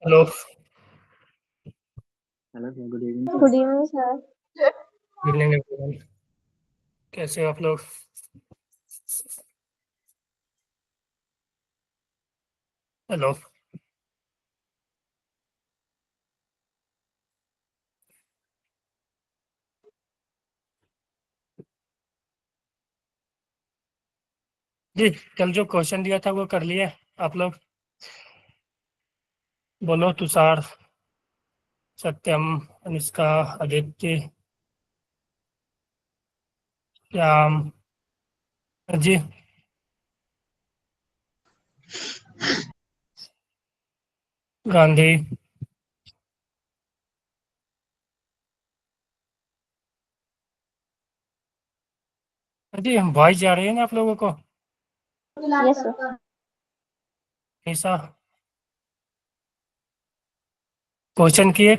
Hello. Hello sir, good evening sir. Good evening sir. Good evening everyone. कैसे हो आप लोग? हेलो। जी, कल जो क्वेश्चन दिया था वो कर लिए आप लोग? बोलो, तुषार, सत्यम, अनुष्का, आदित्य, श्याम, जी, गांधी। जी, हम वॉइस जा रही है ना आप लोगों को? Yes sir. ऐसा क्वेश्चन किए।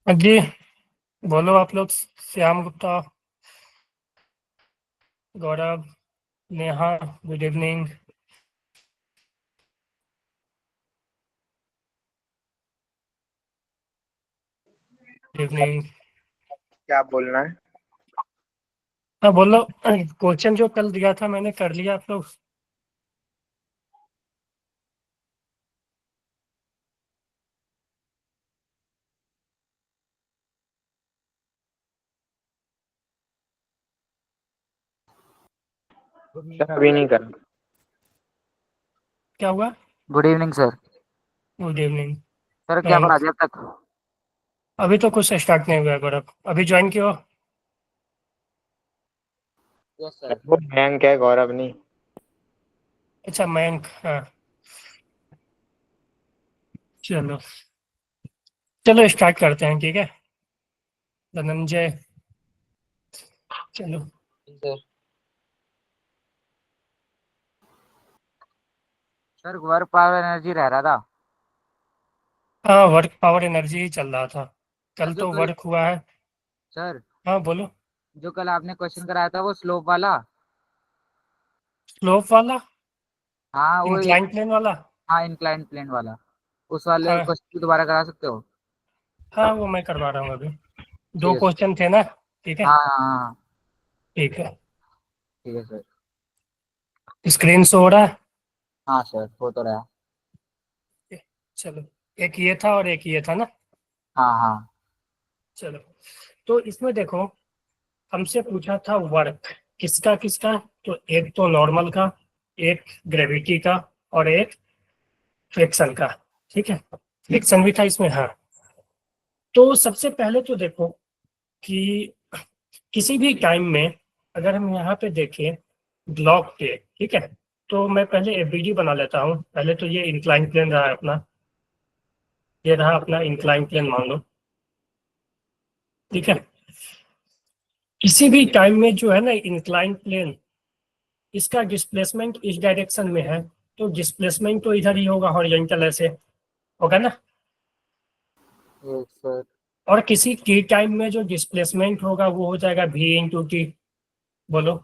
जी, बोलो आप लोग। Shyam Gupta, Gaurav, Neha, good evening. Good evening. क्या बोलना है? हाँ बोलो। क्वेश्चन जो कल दिया था मैंने कर लिया आप लोग? सर अभी नहीं करा। क्या हुआ? Good evening sir. Good evening. Sir क्या मयंक, पढ़ा दिया अब तक? अभी तो कुछ स्टार्ट नहीं हुआ है गौरव, अभी ज्वाइन किया हो? Yes sir. वो मयंक है, गौरव नहीं। अच्छा, मयंक, हाँ। चलो चलो स्टार्ट करते हैं, ठीक है। धनंजय, चलो। Sir sir work power energy रह रहा था। हाँ, वर्क पावर एनर्जी ही चल रहा था। सर कल जो तो कल वर्क हुआ है। सर हाँ बोलो। जो कल आपने क्वेश्चन कराया था वो स्लोप वाला। स्लोप वाला? हाँ वो इंक्लाइन प्लेन वाला? हाँ इंक्लाइन प्लेन वाला। उस वाले हाँ क्वेश्चन को दोबारा करा सकते हो? हाँ, वो मैं करवा रहा हूँ अभी। ठीक दो है सर। क्वेश्चन थे ना? ठीक है। हाँ हाँ हाँ। ठीक है। ठीक है सर। स्क्रीन शो हो रहा है? हाँ सर हो तो रहा। चलो, एक ये था और एक ये था ना? हाँ हाँ चलो, तो इसमें देखो, हमसे पूछा था वर्क किसका किसका। तो एक तो नॉर्मल का, एक ग्रेविटी का, और एक फ्रिक्शन का। ठीक है, फ्रिक्शन भी था इसमें, हाँ। तो सबसे पहले तो देखो कि किसी भी टाइम में अगर हम यहाँ पे देखें ब्लॉक के, ठीक है, तो मैं पहले एफबीडी बना लेता हूँ। पहले तो ये इंक्लाइन प्लेन रहा है अपना, ये रहा अपना इंक्लाइन प्लेन मान लो, ठीक है। किसी भी टाइम में जो है ना इंक्लाइन प्लेन, इसका डिस्प्लेसमेंट इस डायरेक्शन में है, तो डिस्प्लेसमेंट तो इधर ही होगा, हॉरिजॉन्टल ऐसे होगा ना। Yes sir. और किसी टी टाइम में जो डिस्प्लेसमेंट होगा वो हो जाएगा v इंटू टी। बोलो।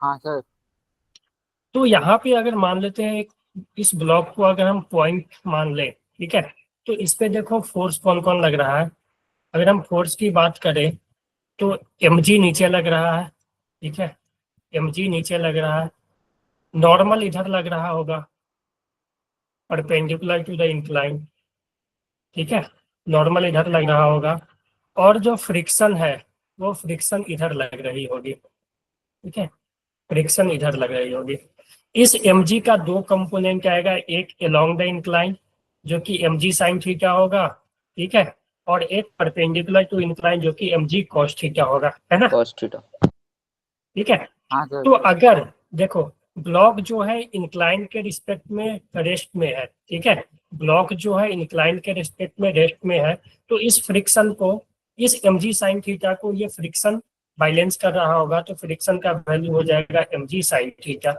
हाँ सर। तो यहाँ पे अगर मान लेते हैं इस ब्लॉक को अगर हम पॉइंट मान लें, ठीक है, तो इस पे देखो फोर्स कौन कौन लग रहा है। अगर हम फोर्स की बात करें तो mg नीचे लग रहा है, ठीक है, mg नीचे लग रहा है। नॉर्मल इधर लग रहा होगा, परपेंडिकुलर टू द इंक्लाइन, ठीक है, नॉर्मल इधर लग रहा होगा। और जो फ्रिक्शन है वो फ्रिक्शन इधर लग रही होगी, ठीक है, फ्रिक्शन इधर लग रही होगी। इस mg का दो कंपोनेंट आएगा, एक अलोंग द इंक्लाइन जो कि mg साइन थीटा होगा, ठीक है, और एक परपेंडिकुलर टू इंक्लाइन जो कि mg कॉस थीटा होगा, है ना? Cos theta. ठीक है। हाँ सर। तो अगर देखो ब्लॉक जो है इंक्लाइन के रिस्पेक्ट में रेस्ट में है, ठीक है, ब्लॉक जो है इंक्लाइन के रिस्पेक्ट में रेस्ट में है, तो इस फ्रिक्शन को, इस mg साइन थीटा को ये फ्रिक्शन बैलेंस कर रहा होगा, तो फ्रिक्शन का वैल्यू हो जाएगा mg साइन थीटा।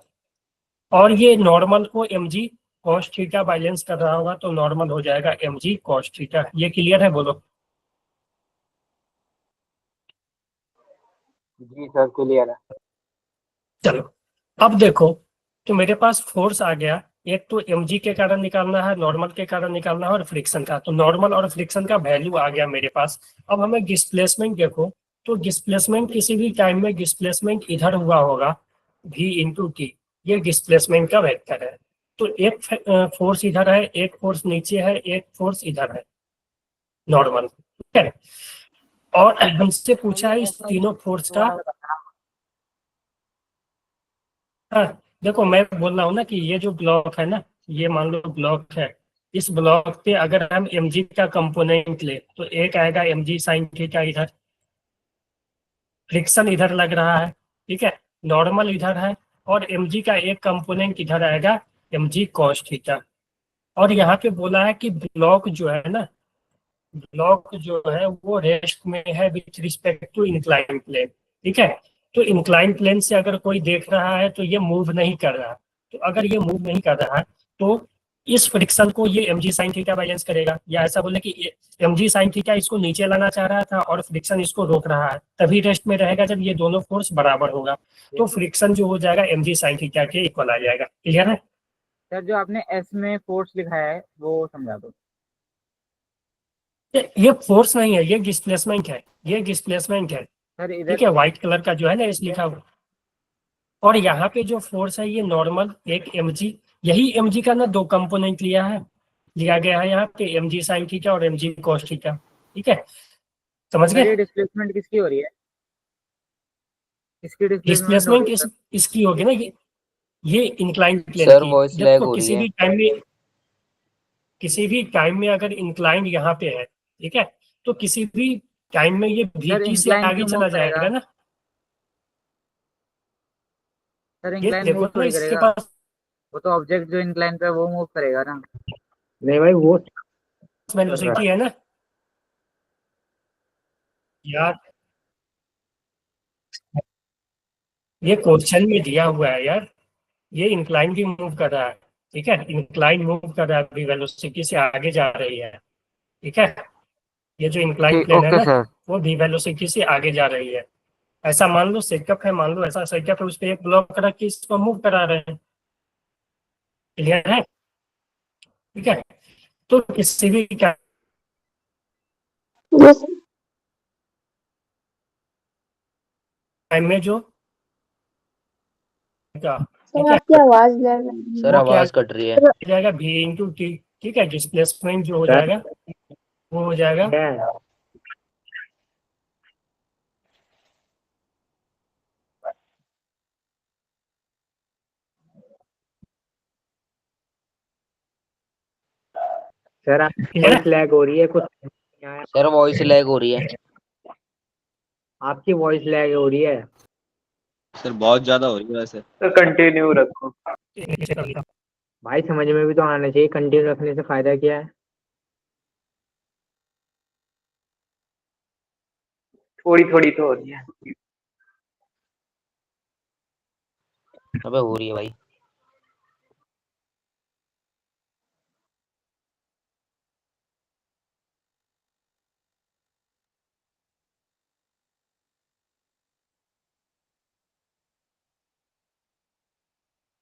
और ये नॉर्मल को mg cos थीटा बैलेंस कर रहा होगा, तो नॉर्मल हो जाएगा mg cos थीटा। ये क्लियर है, बोलो। जी सर क्लियर है। चलो अब देखो, तो मेरे पास फोर्स आ गया, एक तो mg के कारण निकालना है, नॉर्मल के कारण निकालना है, और फ्रिक्शन का, तो नॉर्मल और फ्रिक्शन का वैल्यू आ गया मेरे पास। अब हमें डिस्प्लेसमेंट देखो, तो डिस्प्लेसमेंट किसी भी टाइम में डिस्प्लेसमेंट इधर हुआ होगा v इंटू टी, ये डिस्प्लेसमेंट का वेक्टर है। तो एक फोर्स इधर है, एक फोर्स नीचे है, एक फोर्स इधर है, नॉर्मल, ठीक है। और हमसे पूछा है इस तीनों फोर्स का, हाँ देखो मैं बोल रहा हूँ ना कि ये जो ब्लॉक है ना, ये मान लो ब्लॉक है, इस ब्लॉक पे अगर हम mg का कंपोनेंट ले, तो एक आएगा mg साइन थीटा इधर, फ्रिक्शन इधर लग रहा है, ठीक है, नॉर्मल इधर है, और mg का एक कंपोनेंट इधर आएगा mg cos थीटा। और यहाँ पे बोला है कि ब्लॉक जो है ना, ब्लॉक जो है वो रेस्ट में है with respect to incline plane, ठीक है। तो इंक्लाइन प्लेन से अगर कोई देख रहा है तो ये मूव नहीं कर रहा, तो अगर ये मूव नहीं कर रहा है तो इस फ्रिक्शन को ये mg साइन थीटा बैलेंस करेगा, या ऐसा बोले कि mg साइन थीटा इसको नीचे लाना चाह रहा था और फ्रिक्शन इसको रोक रहा है, तभी रेस्ट में रहेगा जब ये दोनों फोर्स बराबर होगा, तो फ्रिक्शन जो हो जाएगा mg साइन थीटा के इक्वल आ जाएगा। क्लियर है? सर जो आपने एस में फोर्स लिखा है वो समझा दो। ये फोर्स नहीं है, ये डिस्प्लेसमेंट है, ये डिस्प्लेसमेंट है, सर ठीक इधर है, व्हाइट कलर का जो है ना इस लिखा हुआ। और यहाँ पे जो फोर्स है ये नॉर्मल एक mg, यही mg का ना दो कंपोनेंट लिया गया है यहाँ पे, mg साइन थीटा और mg cos थीटा, ठीक है, समझ सर ये गए। डिस्प्लेसमेंट किसकी हो रही है? इसकी डिस्प्लेसमेंट हो डिस्प्लेसमेंट रही है सर। इसकी होगी ना, ये इंक्लाइन प्लेन सर की, वॉइस लैग देखो हो रही है। किसी भी टाइम में अगर इंक्लाइन यहाँ पे है, ठीक है, तो किसी भी टाइम में ये सर vt से इंक्लाइन आगे क्यों मूव चला करेगा? जाएगा ना। सर ये इंक्लाइन देखो मूव ना थोड़ी इसके करेगा। पास वो तो ऑब्जेक्ट जो इंक्लाइन पे है वो मूव करेगा ना। नहीं भाई वो वेलोसिटी है ना यार, ये क्वेश्चन में दिया हुआ है यार, ये इंक्लाइन भी मूव कर रहा है, ठीक है, इंक्लाइन मूव कर रहा है, अभी वेलोसिटी से आगे जा रही है, ठीक है, ये जो इंक्लाइन ठीक प्लेन है ओके ना, सर। वो भी वेलोसिटी से आगे जा रही है। ऐसा मान लो सेटअप है, मान लो ऐसा सेटअप है, उस पर एक ब्लॉक रख के इसको मूव करा रहे हैं। क्लियर है? ठीक है, तो किसी भी यस टाइम में जो का, सर, ठीक है, आपकी आवाज लग रही सर वो है। क्या आवाज कट रही है। हो जाएगा v इंटू टी, ठीक है, डिस्प्लेसमेंट जो हो सर जाएगा वो हो जाएगा है। सर आपकी क्लियर वॉइस है? लैग हो रही है कुछ नहीं आया। सर वॉइस लैग हो रही है। आपकी वॉइस लैग हो रही है। सर बहुत ज्यादा हो रही है वैसे। तो कंटिन्यू रखो। नीचे कर लिया। भाई समझ में भी तो आना चाहिए, कंटिन्यू रखने से फायदा क्या है। थोड़ी थोड़ी तो हो रही है। अबे हो रही है भाई।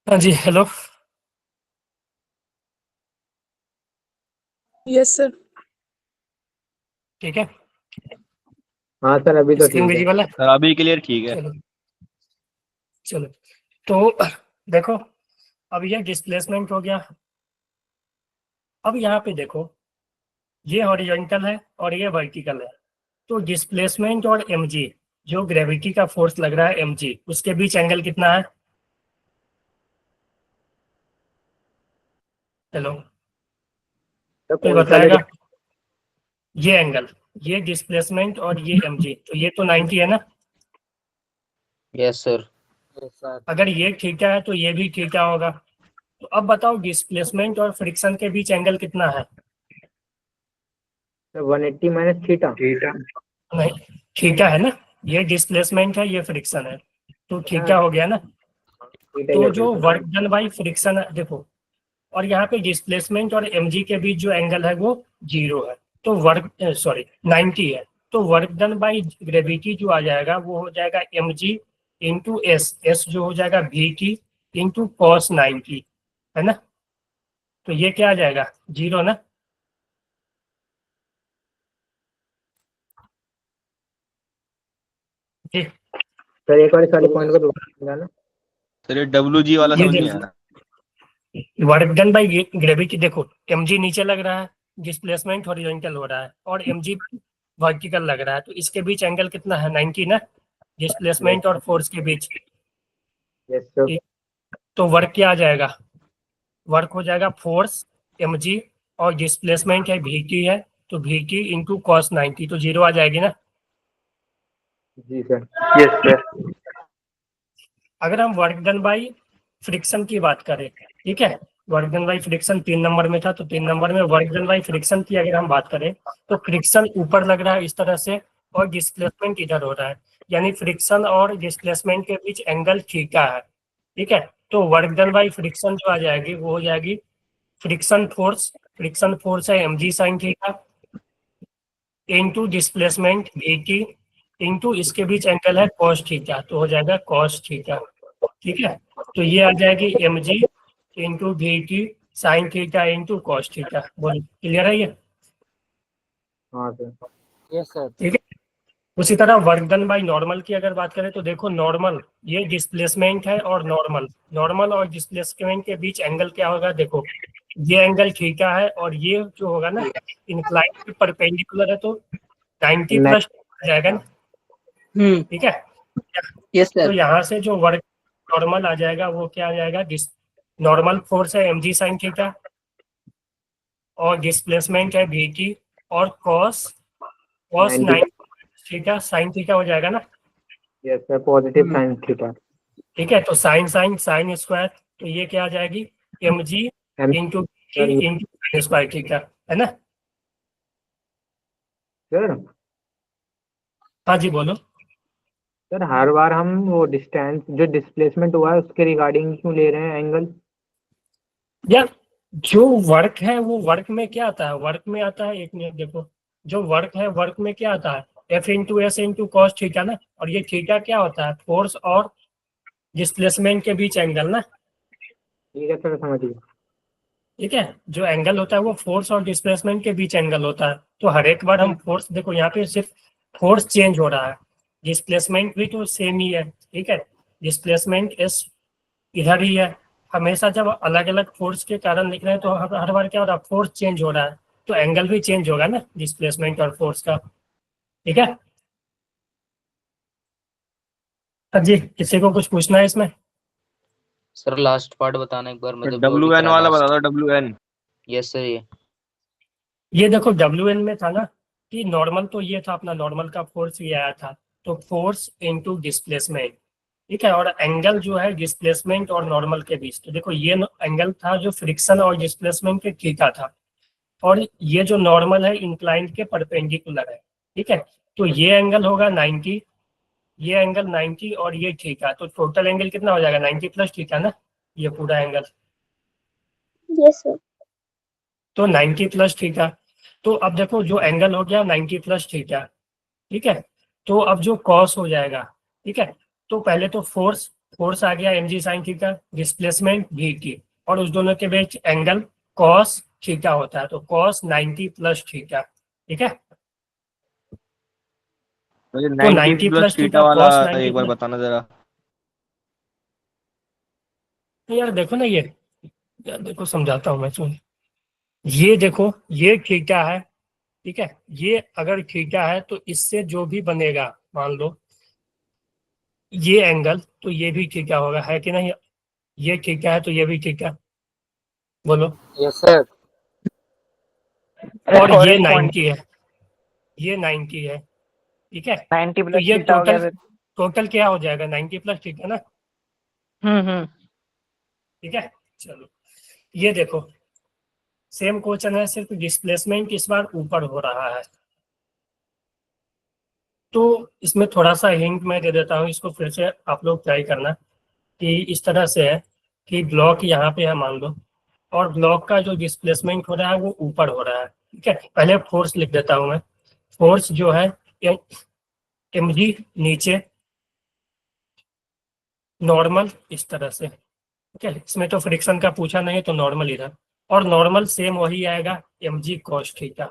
हाँ जी, हेलो। Yes sir. ठीक है, हाँ सर अभी तो स्क्रीन ठीक है। विजिबल है। सर अभी क्लियर ठीक है। चलो चलो, तो देखो, अब ये डिस्प्लेसमेंट हो गया। अब यहाँ पे देखो, ये हॉरिजॉन्टल है और ये वर्टिकल है, तो डिस्प्लेसमेंट और mg, जो ग्रेविटी का फोर्स लग रहा है mg, उसके बीच एंगल कितना है? हेलो, तो कोई कौन सा बताएगा? लेके ये एंगल, ये डिस्प्लेसमेंट और ये mg, तो ये तो 90 है ना। Yes sir. Yes sir. अगर ये थीटा है तो ये भी थीटा होगा। तो अब बताओ डिस्प्लेसमेंट और फ्रिक्शन के बीच एंगल कितना है? 180 माइनस थीटा। नहीं, थीटा है ना, ये डिस्प्लेसमेंट है, ये फ्रिक्शन है, तो थीटा हो गया ना। थीटा तो या जो फ्रीक्शन। वर्क डन बाई फ्रिक्शन है देखो, और यहाँ पे डिस्प्लेसमेंट और mg के बीच जो एंगल है वो 0 है, तो वर्क 90 है। तो वर्क डन बाई ग्रेविटी जो आ जाएगा वो हो जाएगा mg इंटू एस जो हो जाएगा vt इंटू कॉस 90, है ना। तो ये क्या आ जाएगा, 0 ना। जी, सर एक बार सारे पॉइंट को दोबारा समझाना। सर ये WG वाला ये समझ नहीं आ देखो, रहा। वर्क डन बाई ग्रेविटी देखो, mg नीचे लग रहा है, डिस्प्लेसमेंट हॉरिजॉन्टल हो रहा है, और mg वर्टिकल लग रहा है, तो इसके बीच एंगल कितना है, 90 ना, डिस्प्लेसमेंट और फोर्स के बीच। Yes sir. तो वर्क क्या आ जाएगा, वर्क हो जाएगा फोर्स mg, और डिस्प्लेसमेंट है vt है, तो vt इंटू कॉस 90, तो 0 आ जाएगी ना। जी सर। Yes sir. अगर हम वर्क डन बाई फ्रिक्शन की बात करें, ठीक है, work done by friction 3 number में था, तो 3 नंबर में वर्क डन बाई फ्रिक्शन की अगर हम बात करें, तो फ्रिक्शन ऊपर लग रहा है इस तरह से, और डिस्प्लेसमेंट इधर हो रहा है, यानी फ्रिक्शन और डिस्प्लेसमेंट के बीच एंगल थीटा है, ठीक है। तो वर्क डन बाई फ्रिक्शन जो आ जाएगी वो हो जाएगी फ्रिक्शन फोर्स है mg sine theta into displacement vt into इसके बीच एंगल है cos थीटा, तो हो जाएगा cos थीटा, ठीक है। तो ये आ जाएगी mg into vt sine theta into cos theta. बोल क्लियर है ये? हाँ सर। Yes sir. ठीक है। उसी तरह वर्क डन बाई नॉर्मल की अगर बात करें तो देखो, नॉर्मल ये डिस्प्लेसमेंट है, और नॉर्मल और डिस्प्लेसमेंट के बीच एंगल क्या होगा, देखो ये एंगल थीटा है, और ये जो होगा ना इंक्लाइन के परपेंडिकुलर है, तो 90 प्लस आ जाएगा ना, ठीक है। यस तो सर। यहाँ से जो वर्क नॉर्मल आ जाएगा वो क्या आ जाएगा, नॉर्मल फोर्स है mg साइन थीटा, और डिस्प्लेसमेंट है vt, और cos cos 90। 90 theta sine theta हो जाएगा ना, yes sir, positive sine theta. ठीक है। तो साइन साइन साइन स्क्वायर, तो ये क्या आ जाएगी, mg m into sir. Into sine square theta, है ना। सर हाँ जी बोलो। सर हर बार हम वो डिस्टेंस जो डिस्प्लेसमेंट हुआ है उसके रिगार्डिंग क्यों ले रहे हैं एंगल? यार जो वर्क है वो वर्क में क्या आता है, वर्क में आता है, एक मिनट देखो, जो वर्क है वर्क में क्या आता है, F into S into cos theta ना, और ये थीटा क्या होता है, फोर्स और डिस्प्लेसमेंट के बीच एंगल ना, ठीक है सर, समझ गया। ठीक है। जो एंगल होता है वो फोर्स और डिस्प्लेसमेंट के बीच एंगल होता है, तो हर एक बार हम फोर्स देखो, यहाँ पे सिर्फ फोर्स चेंज हो रहा है, डिस्प्लेसमेंट भी तो सेम ही है, ठीक है। डिस्प्लेसमेंट एस इधर ही है, हमेशा जब अलग अलग फोर्स के कारण लिख रहे हैं तो हर बार क्या हो रहा है, फोर्स चेंज हो रहा है, तो एंगल भी चेंज होगा ना डिस्प्लेसमेंट और फोर्स का, ठीक है। हाँ जी, किसी को कुछ पूछना है इसमें? सर लास्ट पार्ट बताना एक बार, तो मतलब जो भी WN करा वाला बता लास्ट। दो, WN। Yes sir. ये देखो WN में था ना कि नॉर्मल, तो ये था अपना नॉर्मल का फोर्स ये आया था, तो फोर्स इनटू डिस्प्लेसमेंट, ठीक है। और एंगल जो है डिस्प्लेसमेंट और नॉर्मल के बीच, तो देखो ये एंगल था जो फ्रिक्शन और डिस्प्लेसमेंट के थीटा था, और ये जो नॉर्मल है इंक्लाइंड के परपेंडिकुलर है, ठीक है। तो ये एंगल होगा 90, ये एंगल 90 और ये थीटा, तो टोटल एंगल कितना हो जाएगा, 90 प्लस थीटा ना, ये पूरा एंगल, Yes, sir. तो 90 प्लस थीटा। तो अब देखो जो एंगल हो गया 90 प्लस थीटा, ठीक है। तो अब जो कॉस हो जाएगा, ठीक है, तो पहले तो फोर्स फोर्स आ गया mg sine theta, displacement vt, और उस दोनों के बीच एंगल कॉस थीटा होता है, तो कॉस 90 प्लस थीटा, ठीक है। मुझे तो 90 90 प्लस प्लस थीटा थीटा वाला कॉस 90 एक बार प्लस, बताना जरा। यार देखो ना ये, यार देखो समझाता हूँ मैं, सुन, ये देखो ये थीटा है, ठीक है। ये अगर थीटा है तो इससे जो भी बनेगा, मान लो ये एंगल, तो ये भी थीटा होगा, है कि नहीं, ये थीटा है तो ये भी थीटा, बोलो। Yes sir. और और ये एक पॉइंट 90 है, ये 90 है, ठीक है। 90 तो प्लस ये थीटा हो गया टोटल फिर। टोटल क्या हो जाएगा, 90 प्लस थीटा ना, ठीक है, चलो ये देखो सेम क्वेश्चन है, सिर्फ डिस्प्लेसमेंट इस बार ऊपर हो रहा है। तो इसमें थोड़ा सा हिंट मैं दे देता हूँ, इसको फिर से आप लोग ट्राई करना कि इस तरह से है कि ब्लॉक यहाँ पे है मान लो, और ब्लॉक का जो डिस्प्लेसमेंट हो रहा है वो ऊपर हो रहा है। ठीक है, पहले फोर्स लिख देता हूँ मैं। फोर्स जो है mg नीचे, नॉर्मल इस तरह से। ठीक है, इसमें तो फ्रिक्शन का पूछा नहीं तो नॉर्मल इधर, और नॉर्मल सेम वही आएगा mg cos थीटा।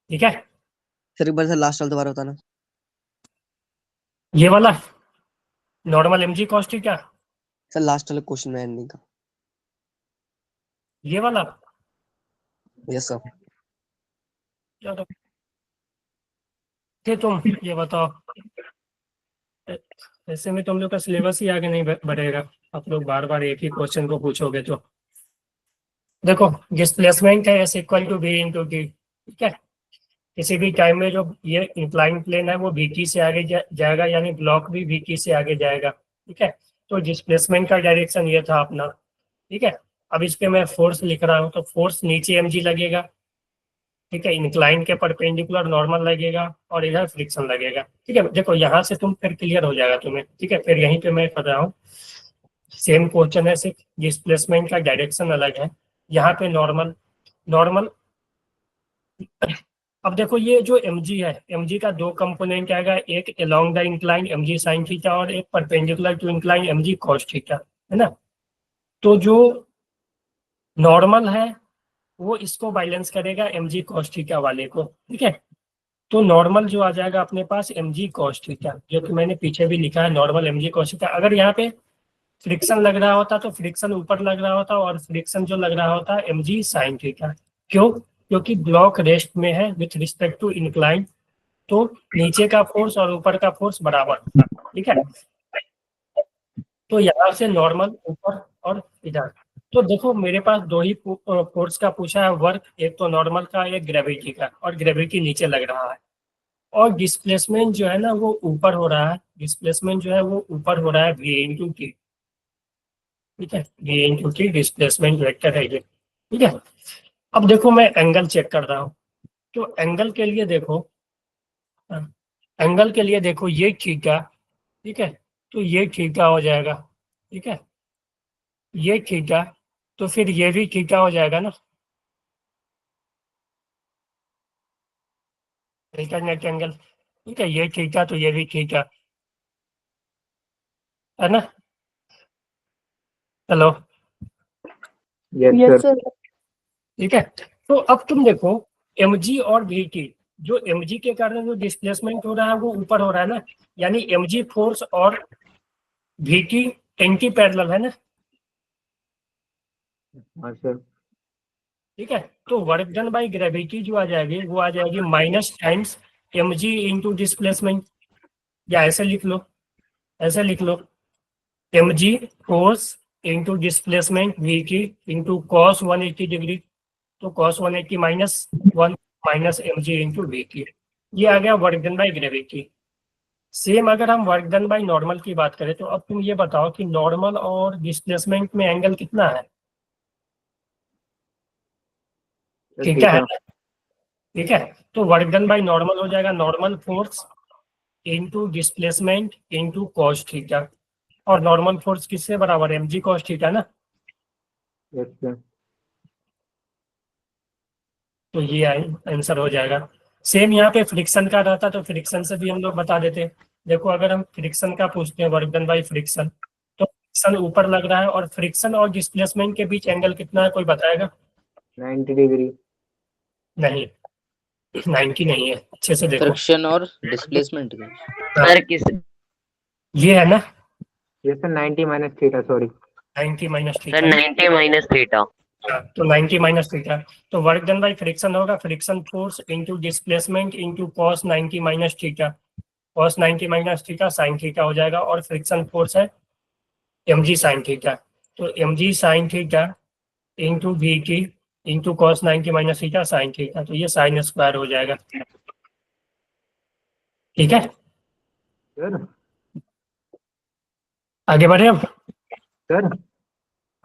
ठीक है, सर एक बार सर लास्ट वाला दोबारा बताना। ये वाला normal mg cos theta, sir last वाला क्वेश्चन में एंडिंग का। ये वाला। Yes sir. चलो फिर तुम ये बताओ, ऐसे में तुम लोग का सिलेबस ही आगे नहीं बढ़ेगा, आप लोग बार बार एक ही क्वेश्चन को पूछोगे तो। देखो डिस्प्लेसमेंट है s equal to v into t. ठीक है, किसी भी टाइम में जो ये इंक्लाइन प्लेन है वो वीटी से आगे जाएगा, यानी ब्लॉक भी वीटी से आगे जाएगा। ठीक है, तो डिस्प्लेसमेंट का डायरेक्शन ये था अपना। ठीक है, अब इस पे मैं फोर्स लिख रहा हूँ, तो फोर्स नीचे mg लगेगा। ठीक है, इंक्लाइन के परपेंडिकुलर नॉर्मल लगेगा, और इधर फ्रिक्शन लगेगा। ठीक है, देखो यहाँ से तुम फिर क्लियर हो जाएगा तुम्हें। ठीक है, फिर यहीं पे मैं कर रहा हूँ, सेम क्वेश्चन है, सिर्फ डिस्प्लेसमेंट का डायरेक्शन अलग है। यहाँ पे नॉर्मल नॉर्मल। अब देखो ये जो mg है, mg का दो कंपोनेंट आएगा, एक along the incline mg sine theta, और एक perpendicular to incline mg cos theta, है ना। तो जो नॉर्मल है वो इसको बैलेंस करेगा mg cos थीटा वाले को। ठीक है, तो नॉर्मल जो आ जाएगा अपने पास mg cos थीटा, जो कि मैंने पीछे भी लिखा है नॉर्मल mg cos थीटा। अगर यहाँ पे फ्रिक्शन लग रहा होता तो फ्रिक्शन ऊपर लग रहा होता, और फ्रिक्शन जो लग रहा होता mg sin थीटा। क्यों? क्योंकि ब्लॉक रेस्ट में है विथ रिस्पेक्ट टू इंक्लाइन, तो नीचे का फोर्स और ऊपर का फोर्स बराबर। ठीक है, तो यहाँ से नॉर्मल ऊपर और इधर। तो देखो मेरे पास दो ही फोर्स का पूछा है वर्क, एक तो नॉर्मल का, एक ग्रेविटी का, और ग्रेविटी नीचे लग रहा है। और डिस्प्लेसमेंट जो है ना वो ऊपर हो रहा है, डिस्प्लेसमेंट जो है वो ऊपर हो रहा है v इंटू टी। ठीक है, v into T displacement vector है ये। ठीक है, अब देखो मैं एंगल चेक कर रहा हूँ, तो एंगल के लिए देखो, एंगल के लिए देखो ये थीटा। ठीक है, तो ये थीटा हो जाएगा। ठीक है, ये थीटा, तो फिर ये भी थीटा हो जाएगा ना, अल्टरनेट एंगल। ठीक है, ये थीटा तो ये भी थीटा, है ना। Hello, yes Yes, sir. sir. ठीक है, तो अब तुम देखो mg और vt, जो mg के कारण जो डिस्प्लेसमेंट हो रहा है वो ऊपर हो रहा है ना, यानी mg फोर्स और vt एंटी पैरेलल है ना। हाँ सर। ठीक है, तो वर्क डन बाई ग्रेविटी जो आ जाएगी वो आ जाएगी minus times mg into displacement, या ऐसे लिख लो, ऐसे लिख लो, mg force into displacement vt into cos 180 डिग्री, तो cos 180 minus 1 minus mg into vt। ये आ गया work done by gravity. Same अगर हम वर्क डन बाई नॉर्मल की बात करें, तो अब तुम ये बताओ कि नॉर्मल और डिस्प्लेसमेंट में एंगल कितना है। ठीक है, ठीक है, तो वर्क डन बाई नॉर्मल हो जाएगा normal force into displacement into cos theta, और नॉर्मल फोर्स किससे बराबर है, mg cos थीटा ना। Yes sir. तो ये आंसर हो जाएगा। सेम यहाँ पे फ्रिक्शन का रहता तो फ्रिक्शन से भी हम लोग बता देते। देखो अगर हम फ्रिक्शन का पूछते हैं वर्क डन बाई फ्रिक्शन, तो फ्रिक्शन ऊपर लग रहा है, और फ्रिक्शन और डिस्प्लेसमेंट के बीच एंगल कितना है, कोई बताएगा। 90 डिग्री। नहीं, 90 नहीं है, अच्छे से देखो। फ्रिक्शन और डिस्प्लेसमेंट के। सर किस ये है ना, yes sir 90 minus theta, sorry. 90 minus sir theta, 90 minus theta. तो 90 माइनस थीटा, तो वर्क डन बाई फ्रिक्शन होगा friction force into displacement into cos 90 minus theta, cos 90 minus theta sine theta हो जाएगा, और फ्रिक्शन फोर्स है mg sine theta, तो mg sine theta into we T into cos 90 minus theta sine theta, तो ये sine square हो जाएगा। ठीक है, सर आगे बढ़े हम। सर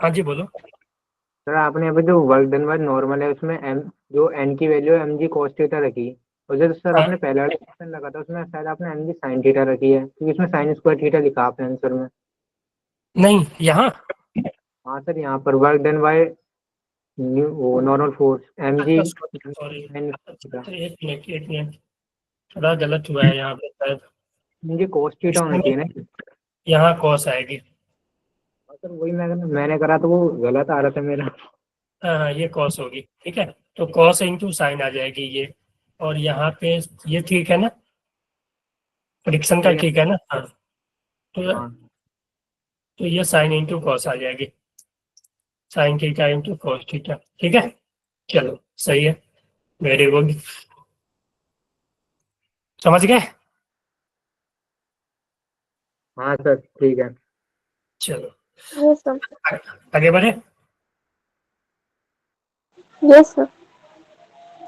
हाँ जी बोलो। सर आपने अभी जो वर्क डन बाय नॉर्मल है उसमें एम जो एन की value m g cos theta रखी, और जो सर हाँ आपने पहले वाले क्वेश्चन लगा था उसमें शायद आपने एम जी साइन थीटा रखी है, क्योंकि उसमें साइन स्क्वायर थीटा लिखा आपने आंसर में। नहीं, यहाँ हाँ सर, यहाँ पर वर्क डन बाय न्यू वो normal force m g sorry, sine theta, एक मिनट थोड़ा गलत हुआ है यहाँ पे शायद। एम जी कॉस थीटा होना चाहिए ना। यहाँ कॉस आएगी। हाँ सर, वही मैंने करा तो वो गलत आ रहा था मेरा। हाँ हाँ, ये कॉस होगी, ठीक है। तो कॉस इंटू साइन आ जाएगी ये, और यहाँ पे ये ठीक है ना, फ्रिक्शन का सर ठीक है ना। हाँ, तो हाँ तो ये साइन इंटू कॉस आ जाएगी, sine theta into cos theta, ठीक है। चलो सही है, वेरी गुड, समझ गए। हाँ सर ठीक है। चलो Yes, sir. आगे बढ़े। Yes, sir.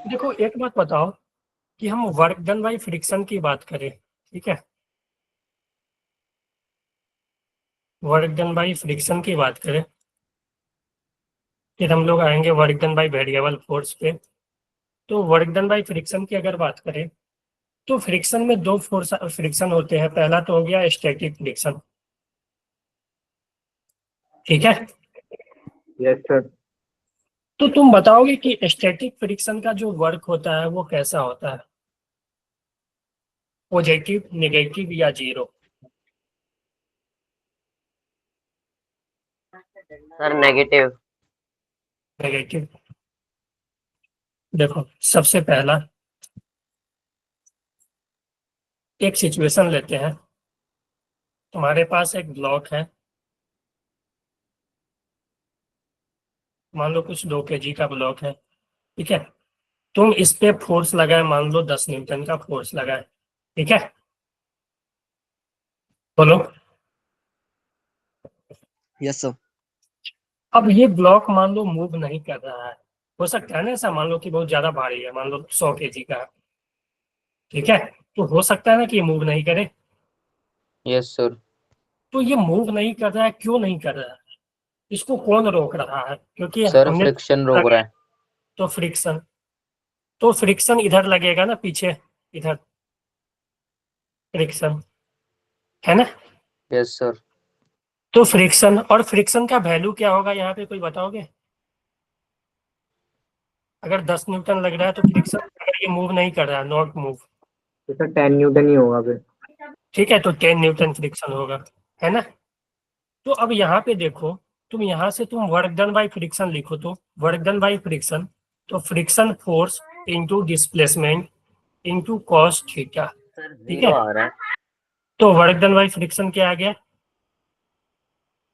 देखो एक बात बताओ कि हम वर्क डन बाई फ्रिक्शन की बात करें, ठीक है, वर्क डन बाई फ्रिक्शन की बात करें, फिर हम लोग आएंगे work done by variable force पे। तो वर्क डन बाई फ्रिक्शन की अगर बात करें तो फ्रिक्शन में दो फोर्स फ्रिक्शन होते हैं। पहला तो हो गया स्टैटिक फ्रिक्शन, ठीक है। Yes sir. तो तुम बताओगे कि स्टैटिक फ्रिक्शन का जो वर्क होता है वो कैसा होता है, पॉजिटिव, नेगेटिव या जीरो। Sir negative. नेगेटिव। देखो सबसे पहला एक सिचुएशन लेते हैं, तुम्हारे पास एक ब्लॉक है, मान लो कुछ 2 kg का ब्लॉक है, ठीक है। तुम इस पे फोर्स लगाए, मान लो 10 न्यूटन का फोर्स लगाए, ठीक है। बोलो। Yes sir. अब ये ब्लॉक मान लो मूव नहीं कर रहा है, हो सकता है ना ऐसा, मान लो कि बहुत ज्यादा भारी है, मान लो 100 kg का है, ठीक है। तो हो सकता है ना कि ये मूव नहीं करे। Yes sir. तो ये मूव नहीं कर रहा है, क्यों नहीं कर रहा है, इसको कौन रोक रहा है, क्योंकि सर हमने फ्रिक्शन रोक रहा है। तो फ्रिक्शन, तो फ्रिक्शन इधर लगेगा ना पीछे, इधर फ्रिक्शन है ना। Yes sir. तो फ्रिक्शन, और फ्रिक्शन का वैल्यू क्या होगा यहाँ पे कोई बताओगे। अगर 10 न्यूटन लग रहा है तो फ्रिक्शन, अगर ये मूव नहीं कर रहा है, नॉट मूव, तो सर 10 न्यूटन ही होगा फिर। ठीक है, तो 10 न्यूटन फ्रिक्शन होगा, है ना। तो अब यहाँ पे देखो, तुम यहाँ से तुम वर्क डन बाई फ्रिक्शन लिखो, तो वर्क डन बाई फ्रिक्शन, तो friction force into displacement into cos theta, sir ठीक जीरो है। आ रहा है। तो वर्क डन बाई फ्रिक्शन क्या आ गया,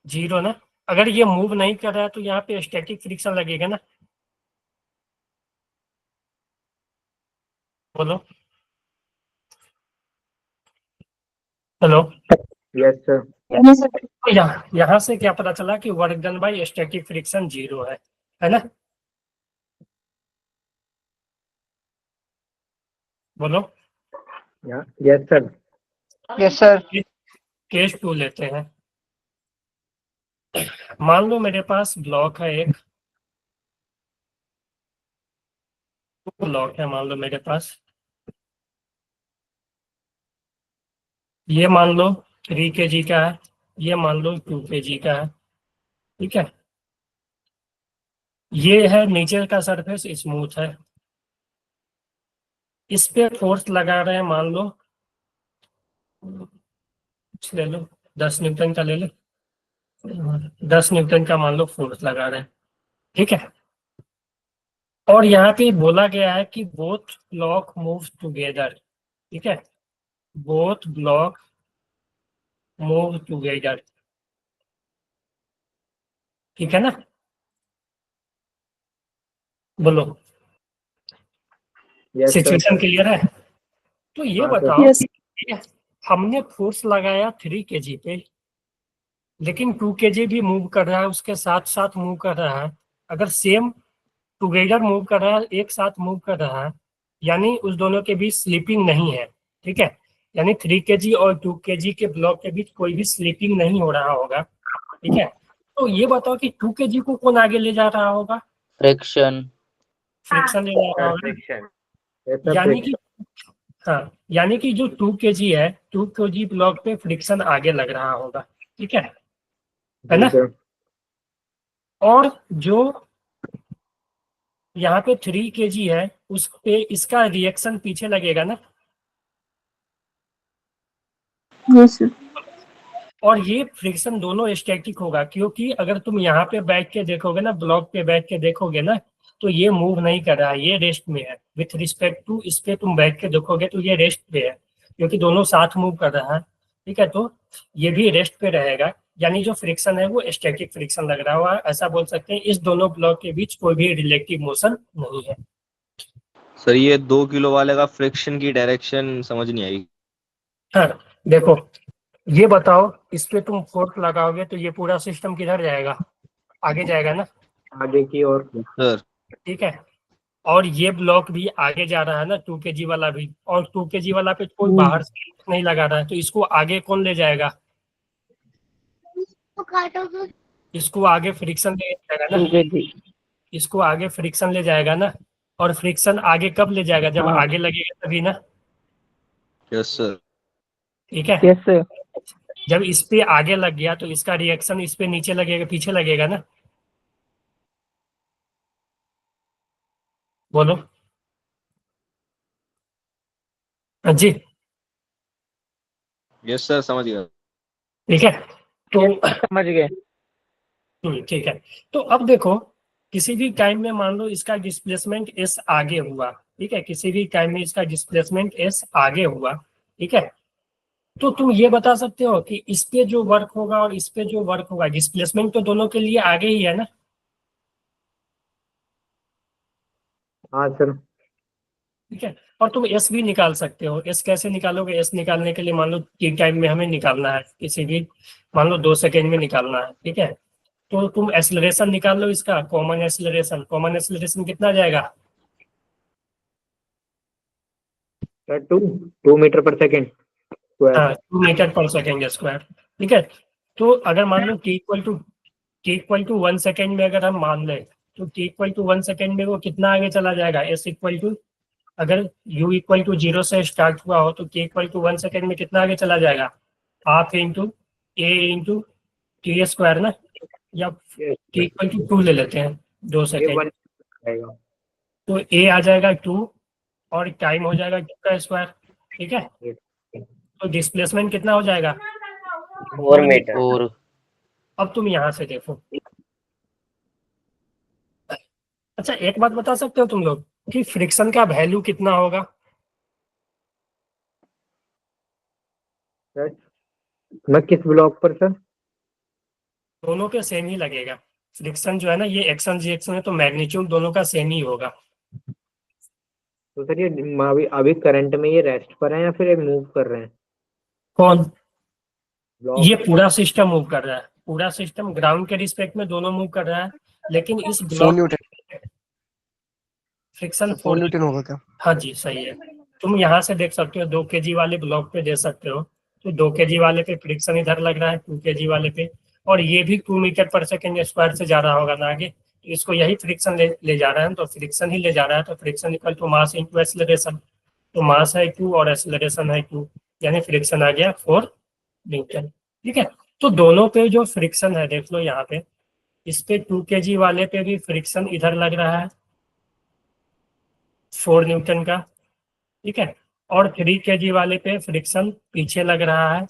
जीरो ना। अगर ये मूव नहीं कर रहा है तो यहाँ पे स्टैटिक फ्रिक्शन लगेगा ना। बोलो, hello. Yes sir. Yes, sir. तो यहाँ से क्या पता चला कि work done by static friction zero है ना। बोलो। Yes sir. Yes sir. Case 2 लेते हैं, मान लो मेरे पास ब्लॉक है एक, ब्लॉक है मान लो मेरे पास, ये मान लो 3 kg का है, ये मान लो 2 kg का है, ठीक है। ये है नीचे का सरफेस स्मूथ है, इस पे फोर्स लगा रहे हैं, मान लो कुछ ले लो, 10 न्यूटन का ले लो, 10 न्यूटन का मान लो फोर्स लगा रहे हैं, ठीक है। और यहाँ पे बोला गया है कि बोथ ब्लॉक मूव टुगेदर, ठीक है, बोथ ब्लॉक मूव टुगेदर, ठीक है ना। बोलो, यस सर। सिचुएशन क्लियर है। तो ये हाँ सर। बताओ Yes. कि हमने फोर्स लगाया 3 kg पे, लेकिन 2 kg भी मूव कर रहा है, उसके साथ साथ मूव कर रहा है, अगर सेम टुगेदर मूव कर रहा है, एक साथ मूव कर रहा है, यानी उस दोनों के बीच स्लिपिंग नहीं है, ठीक है। यानी 3 kg और 2 kg के ब्लॉक के बीच कोई भी स्लिपिंग नहीं हो रहा होगा, ठीक है। तो ये बताओ कि 2 kg को कौन आगे ले जा रहा होगा? फ्रिक्शन। फ्रिक्शन ले जा रहा होगा। फ्रिक्शन यानी कि हाँ, यानी कि जो 2 kg है, 2 kg ब्लॉक पे फ्रिक्शन आगे लग रहा होगा, ठीक है ना? और जो यहाँ पे 3 kg है, उस पे इसका रिएक्शन पीछे लगेगा ना। Yes, sir. और ये फ्रिक्शन दोनों स्टैटिक होगा, क्योंकि अगर तुम यहाँ पे बैठ के देखोगे ना, ब्लॉक पे बैठ के देखोगे ना, तो ये मूव नहीं कर रहा है, ये रेस्ट में है। विथ रिस्पेक्ट टू इस पे तुम बैठ के देखोगे तो ये रेस्ट पे है, क्योंकि दोनों साथ मूव कर रहा है, ठीक है। तो ये भी रेस्ट पे रहेगा, यानी जो फ्रिक्शन है वो स्टैटिक फ्रिक्शन लग रहा हुआ है। ऐसा बोल सकते हैं इस दोनों ब्लॉक के बीच कोई भी रिलेटिव मोशन नहीं है। सर ये 2 किलो वाले का फ्रिक्शन की डायरेक्शन समझ नहीं आई। हाँ, देखो ये बताओ, इस पे तुम फोर्स लगाओगे तो ये पूरा सिस्टम किधर जाएगा? आगे जाएगा ना, आगे की ओर। सर ठीक है। और ये ब्लॉक भी आगे जा रहा है ना, 2 kg वाला भी, और 2 kg वाला पे कोई बाहर से नहीं लगा रहा है, तो इसको आगे कौन ले जाएगा? इसको आगे फ्रिक्शन ले जाएगा ना, इसको आगे फ्रिक्शन ले जाएगा ना। और फ्रिक्शन आगे कब ले जाएगा? जब आगे लगेगा तभी ना, यस सर। ठीक है। Yes sir. जब इस पे आगे लग गया तो इसका रिएक्शन इस पे नीचे लगेगा, पीछे लगेगा ना। बोलो हाँ जी, यस सर समझ गया। ठीक है। तो समझ गए। ठीक है। तो अब देखो, किसी भी टाइम में मान लो इसका डिस्प्लेसमेंट एस आगे हुआ, ठीक है, किसी भी टाइम में इसका डिस्प्लेसमेंट एस आगे हुआ, ठीक है। तो तुम ये बता सकते हो कि इस पे जो वर्क होगा और इस पे जो वर्क होगा, डिस्प्लेसमेंट तो दोनों के लिए आगे ही है ना। हाँ सर। ठीक है। और तुम एस भी निकाल सकते हो। एस कैसे निकालोगे? एस निकालने के लिए मान लो टी टाइम में हमें निकालना है, किसी भी मान लो 2 सेकेंड में निकालना है, ठीक है। तो तुम एक्सीलरेशन निकाल लो, इसका कॉमन एक्सीलरेशन। कॉमन एक्सीलरेशन कितना जाएगा? सर 2 मीटर पर सेकेंड स्क्वायर। हाँ, 2 मीटर पर सेकेंड स्क्वायर, ठीक है। तो अगर मान लो t इक्वल टू 1 सेकेंड में अगर हम मान लें, तो t इक्वल टू 1 सेकेंड में वो कितना आगे चला जाएगा? एस इक्वल टू, अगर u इक्वल टू 0 से स्टार्ट हुआ हो तो t इक्वल टू 1 सेकेंड में कितना आगे चला जाएगा? हाफ इंटू ए इंटू टी स्क्वायर ना, या t इक्वल टू 2 ले लेते हैं, 2 सेकेंड। आएगा। तो ए आ जाएगा 2 और टाइम हो जाएगा 2 का स्क्वायर, ठीक है। तो डिस्प्लेसमेंट कितना हो जाएगा? 4 मीटर। और अब तुम यहाँ से देखो। अच्छा, एक बात बता सकते हो तुम लोग कि फ्रिक्शन का वैल्यू कितना होगा? सर मैं किस ब्लॉक पर सर? दोनों पे सेम ही लगेगा। फ्रिक्शन जो है ना, ये एक्शन रिएक्शन है, तो मैग्नीट्यूड दोनों का सेम ही होगा। तो सर ये अभी अभी करंट में ये रेस्ट पर है या फिर ये मूव कर रहे हैं कौन? ब्लॉक? ये पूरा सिस्टम मूव कर रहा है, पूरा सिस्टम ग्राउंड के रिस्पेक्ट में दोनों मूव कर रहा है, लेकिन इस 4 ब्लॉक न्यूटन। फ्रिक्शन 4 न्यूटन होगा क्या? हाँ जी, सही है। तुम यहाँ से देख सकते हो, 2 kg वाले ब्लॉक पे दे सकते हो, तो 2 kg वाले पे फ्रिक्शन इधर लग रहा है, 2 kg वाले पे, और ये भी 2 मीटर पर सेकेंड स्क्वायर से जा रहा होगा ना आगे, तो इसको यही फ्रिक्शन ले जा रहा है, तो फ्रिक्शन ही ले जा रहा है, तो friction equal to mass into acceleration. तो मास है 2 और एक्सीलरेशन है 2, यानी फ्रिक्शन आ गया 4 न्यूटन, ठीक है। तो दोनों पे जो फ्रिक्शन है देख लो यहाँ पे, इस पे 2 kg वाले पे भी फ्रिक्शन इधर लग रहा है 4 न्यूटन का, ठीक है। और 3 kg वाले पे फ्रिक्शन पीछे लग रहा है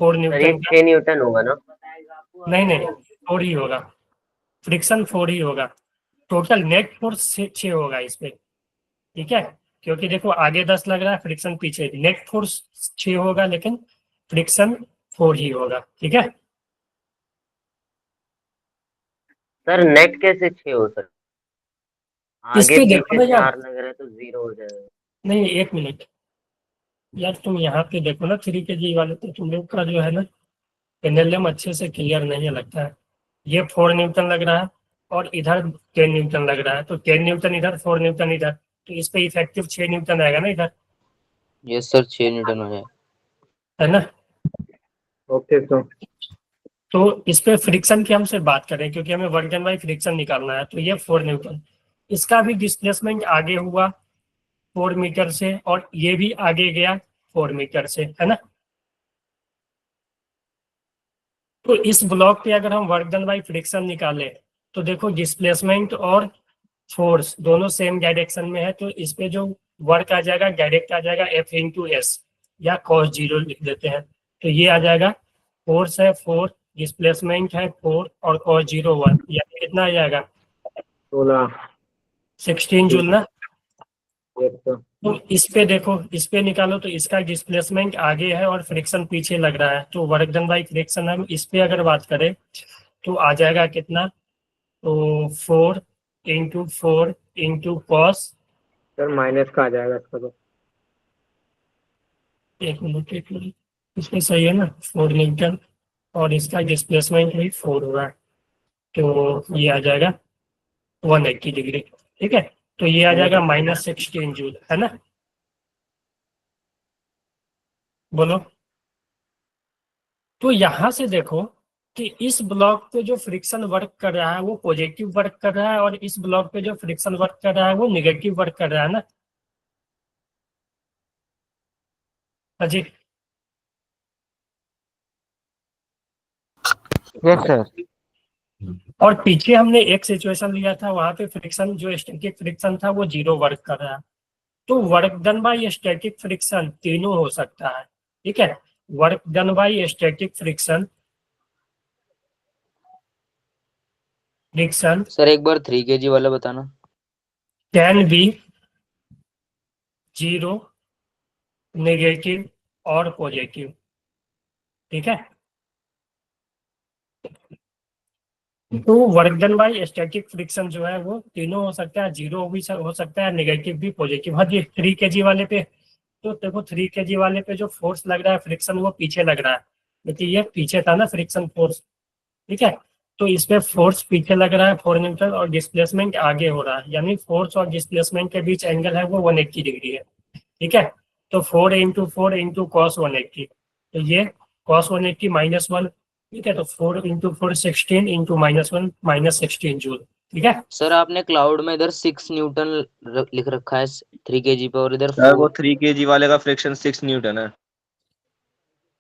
4 न्यूटन का। 6 न्यूटन होगा ना? नहीं नहीं, 4 ही होगा, फ्रिक्शन 4 ही होगा। टोटल नेट फोर्स 6 होगा इस पे, ठीक है। क्योंकि देखो आगे 10 लग रहा है, फ्रिक्शन पीछे, नेट फोर्स 6 होगा लेकिन फ्रिक्शन 4 ही होगा, ठीक है। सर नेट कैसे 6 हो सकता? इस आगे पे देखो ना पीछे यार, 4 लग रहा है तो 0 हो जाएगा। नहीं 1 मिनट यार, तुम यहाँ पे देखो ना 3 kg वाले पे तुम लोग का जो है ना एनएलएम अच्छे से क्लियर नहीं लगता है। ये 4 न्यूटन लग रहा है और इधर 10 न्यूटन लग रहा है, तो 10 न्यूटन इधर, 4 न्यूटन इधर, तो इस पे इफेक्टिव 6 न्यूटन आएगा ना इधर, यस सर 6 न्यूटन हो जाएगा। है ना। Okay sir. तो इस पे फ्रिक्शन की हमसे बात करें क्योंकि हमें वर्क डन बाई फ्रिक्शन निकालना है। तो ये 4 न्यूटन, इसका भी डिस्प्लेसमेंट आगे हुआ 4 मीटर से और ये भी आगे गया 4 मीटर से, है ना। तो इस ब्लॉक पे अगर हम वर्क डन बाई फ्रिक्शन निकालें तो देखो डिस्प्लेसमेंट और फोर्स दोनों सेम डायरेक्शन में है, तो इस पे जो वर्क आ जाएगा डायरेक्ट आ जाएगा F इंटू एस या cos 0 लिख देते हैं। तो ये आ जाएगा, फोर्स है 4, डिस्प्लेसमेंट है 4 और cos 0 1, यानी कितना आ जाएगा 16 जूल ना। Yes, sir. तो इस पे देखो, इस पे निकालो तो इसका डिस्प्लेसमेंट आगे है और फ्रिक्शन पीछे लग रहा है। तो वर्क डन बाई फ्रिक्शन हम इस पे अगर बात करें तो आ जाएगा कितना, तो 4 into 4 into cos, sir minus का आ जाएगा इसका तो। एक मिनट इसमें सही है ना, 4 न्यूटन और इसका डिस्प्लेसमेंट भी 4 हो रहा है, तो ये आ जाएगा 180 डिग्री। ठीक है, तो ये आ जाएगा -16 जूल, है ना। बोलो। तो यहां से देखो कि इस ब्लॉक पे जो फ्रिक्शन वर्क कर रहा है वो पॉजिटिव वर्क कर रहा है और इस ब्लॉक पे जो फ्रिक्शन वर्क कर रहा है वो निगेटिव वर्क कर रहा है ना। अजी यस सर। और पीछे हमने एक सिचुएशन लिया था, वहां पे फ्रिक्शन जो स्टैटिक फ्रिक्शन था वो 0 वर्क कर रहा है। तो work done bye static friction तीनों हो सकता है। ठीक है, work done bye static friction sir एक बार 3 kg वाला बताना। कैन बी 0, नेगेटिव और पॉजिटिव। ठीक है, तो work done bye static friction जो है वो तीनों हो सकता है, 0 भी हो सकता है, नेगेटिव भी पॉजिटिव। हाँ जी, 3 kg वाले पे तो देखो 3 kg वाले पे जो फोर्स लग रहा है फ्रिक्शन वो पीछे लग रहा है, क्योंकि ये पीछे था ना फ्रिक्शन फोर्स। ठीक है, तो इसमें फोर्स पीछे लग रहा है 4 न्यूटन और डिस्प्लेसमेंट आगे हो रहा है, यानी फोर्स और डिस्प्लेसमेंट के बीच एंगल है वो 180 डिग्री है। ठीक है, तो 4 इंटू 4 इंटू कॉस 180, तो ये कॉस 180 -1। ठीक है, तो 4 इंटू 4 16 इंटू -1 -16 जूल। ठीक है, सर आपने क्लाउड में इधर 6 न्यूटन लिख रखा है 3 kg पे और इधर सर वो 4। 3 kg वाले का फ्रिक्शन 6 न्यूटन है।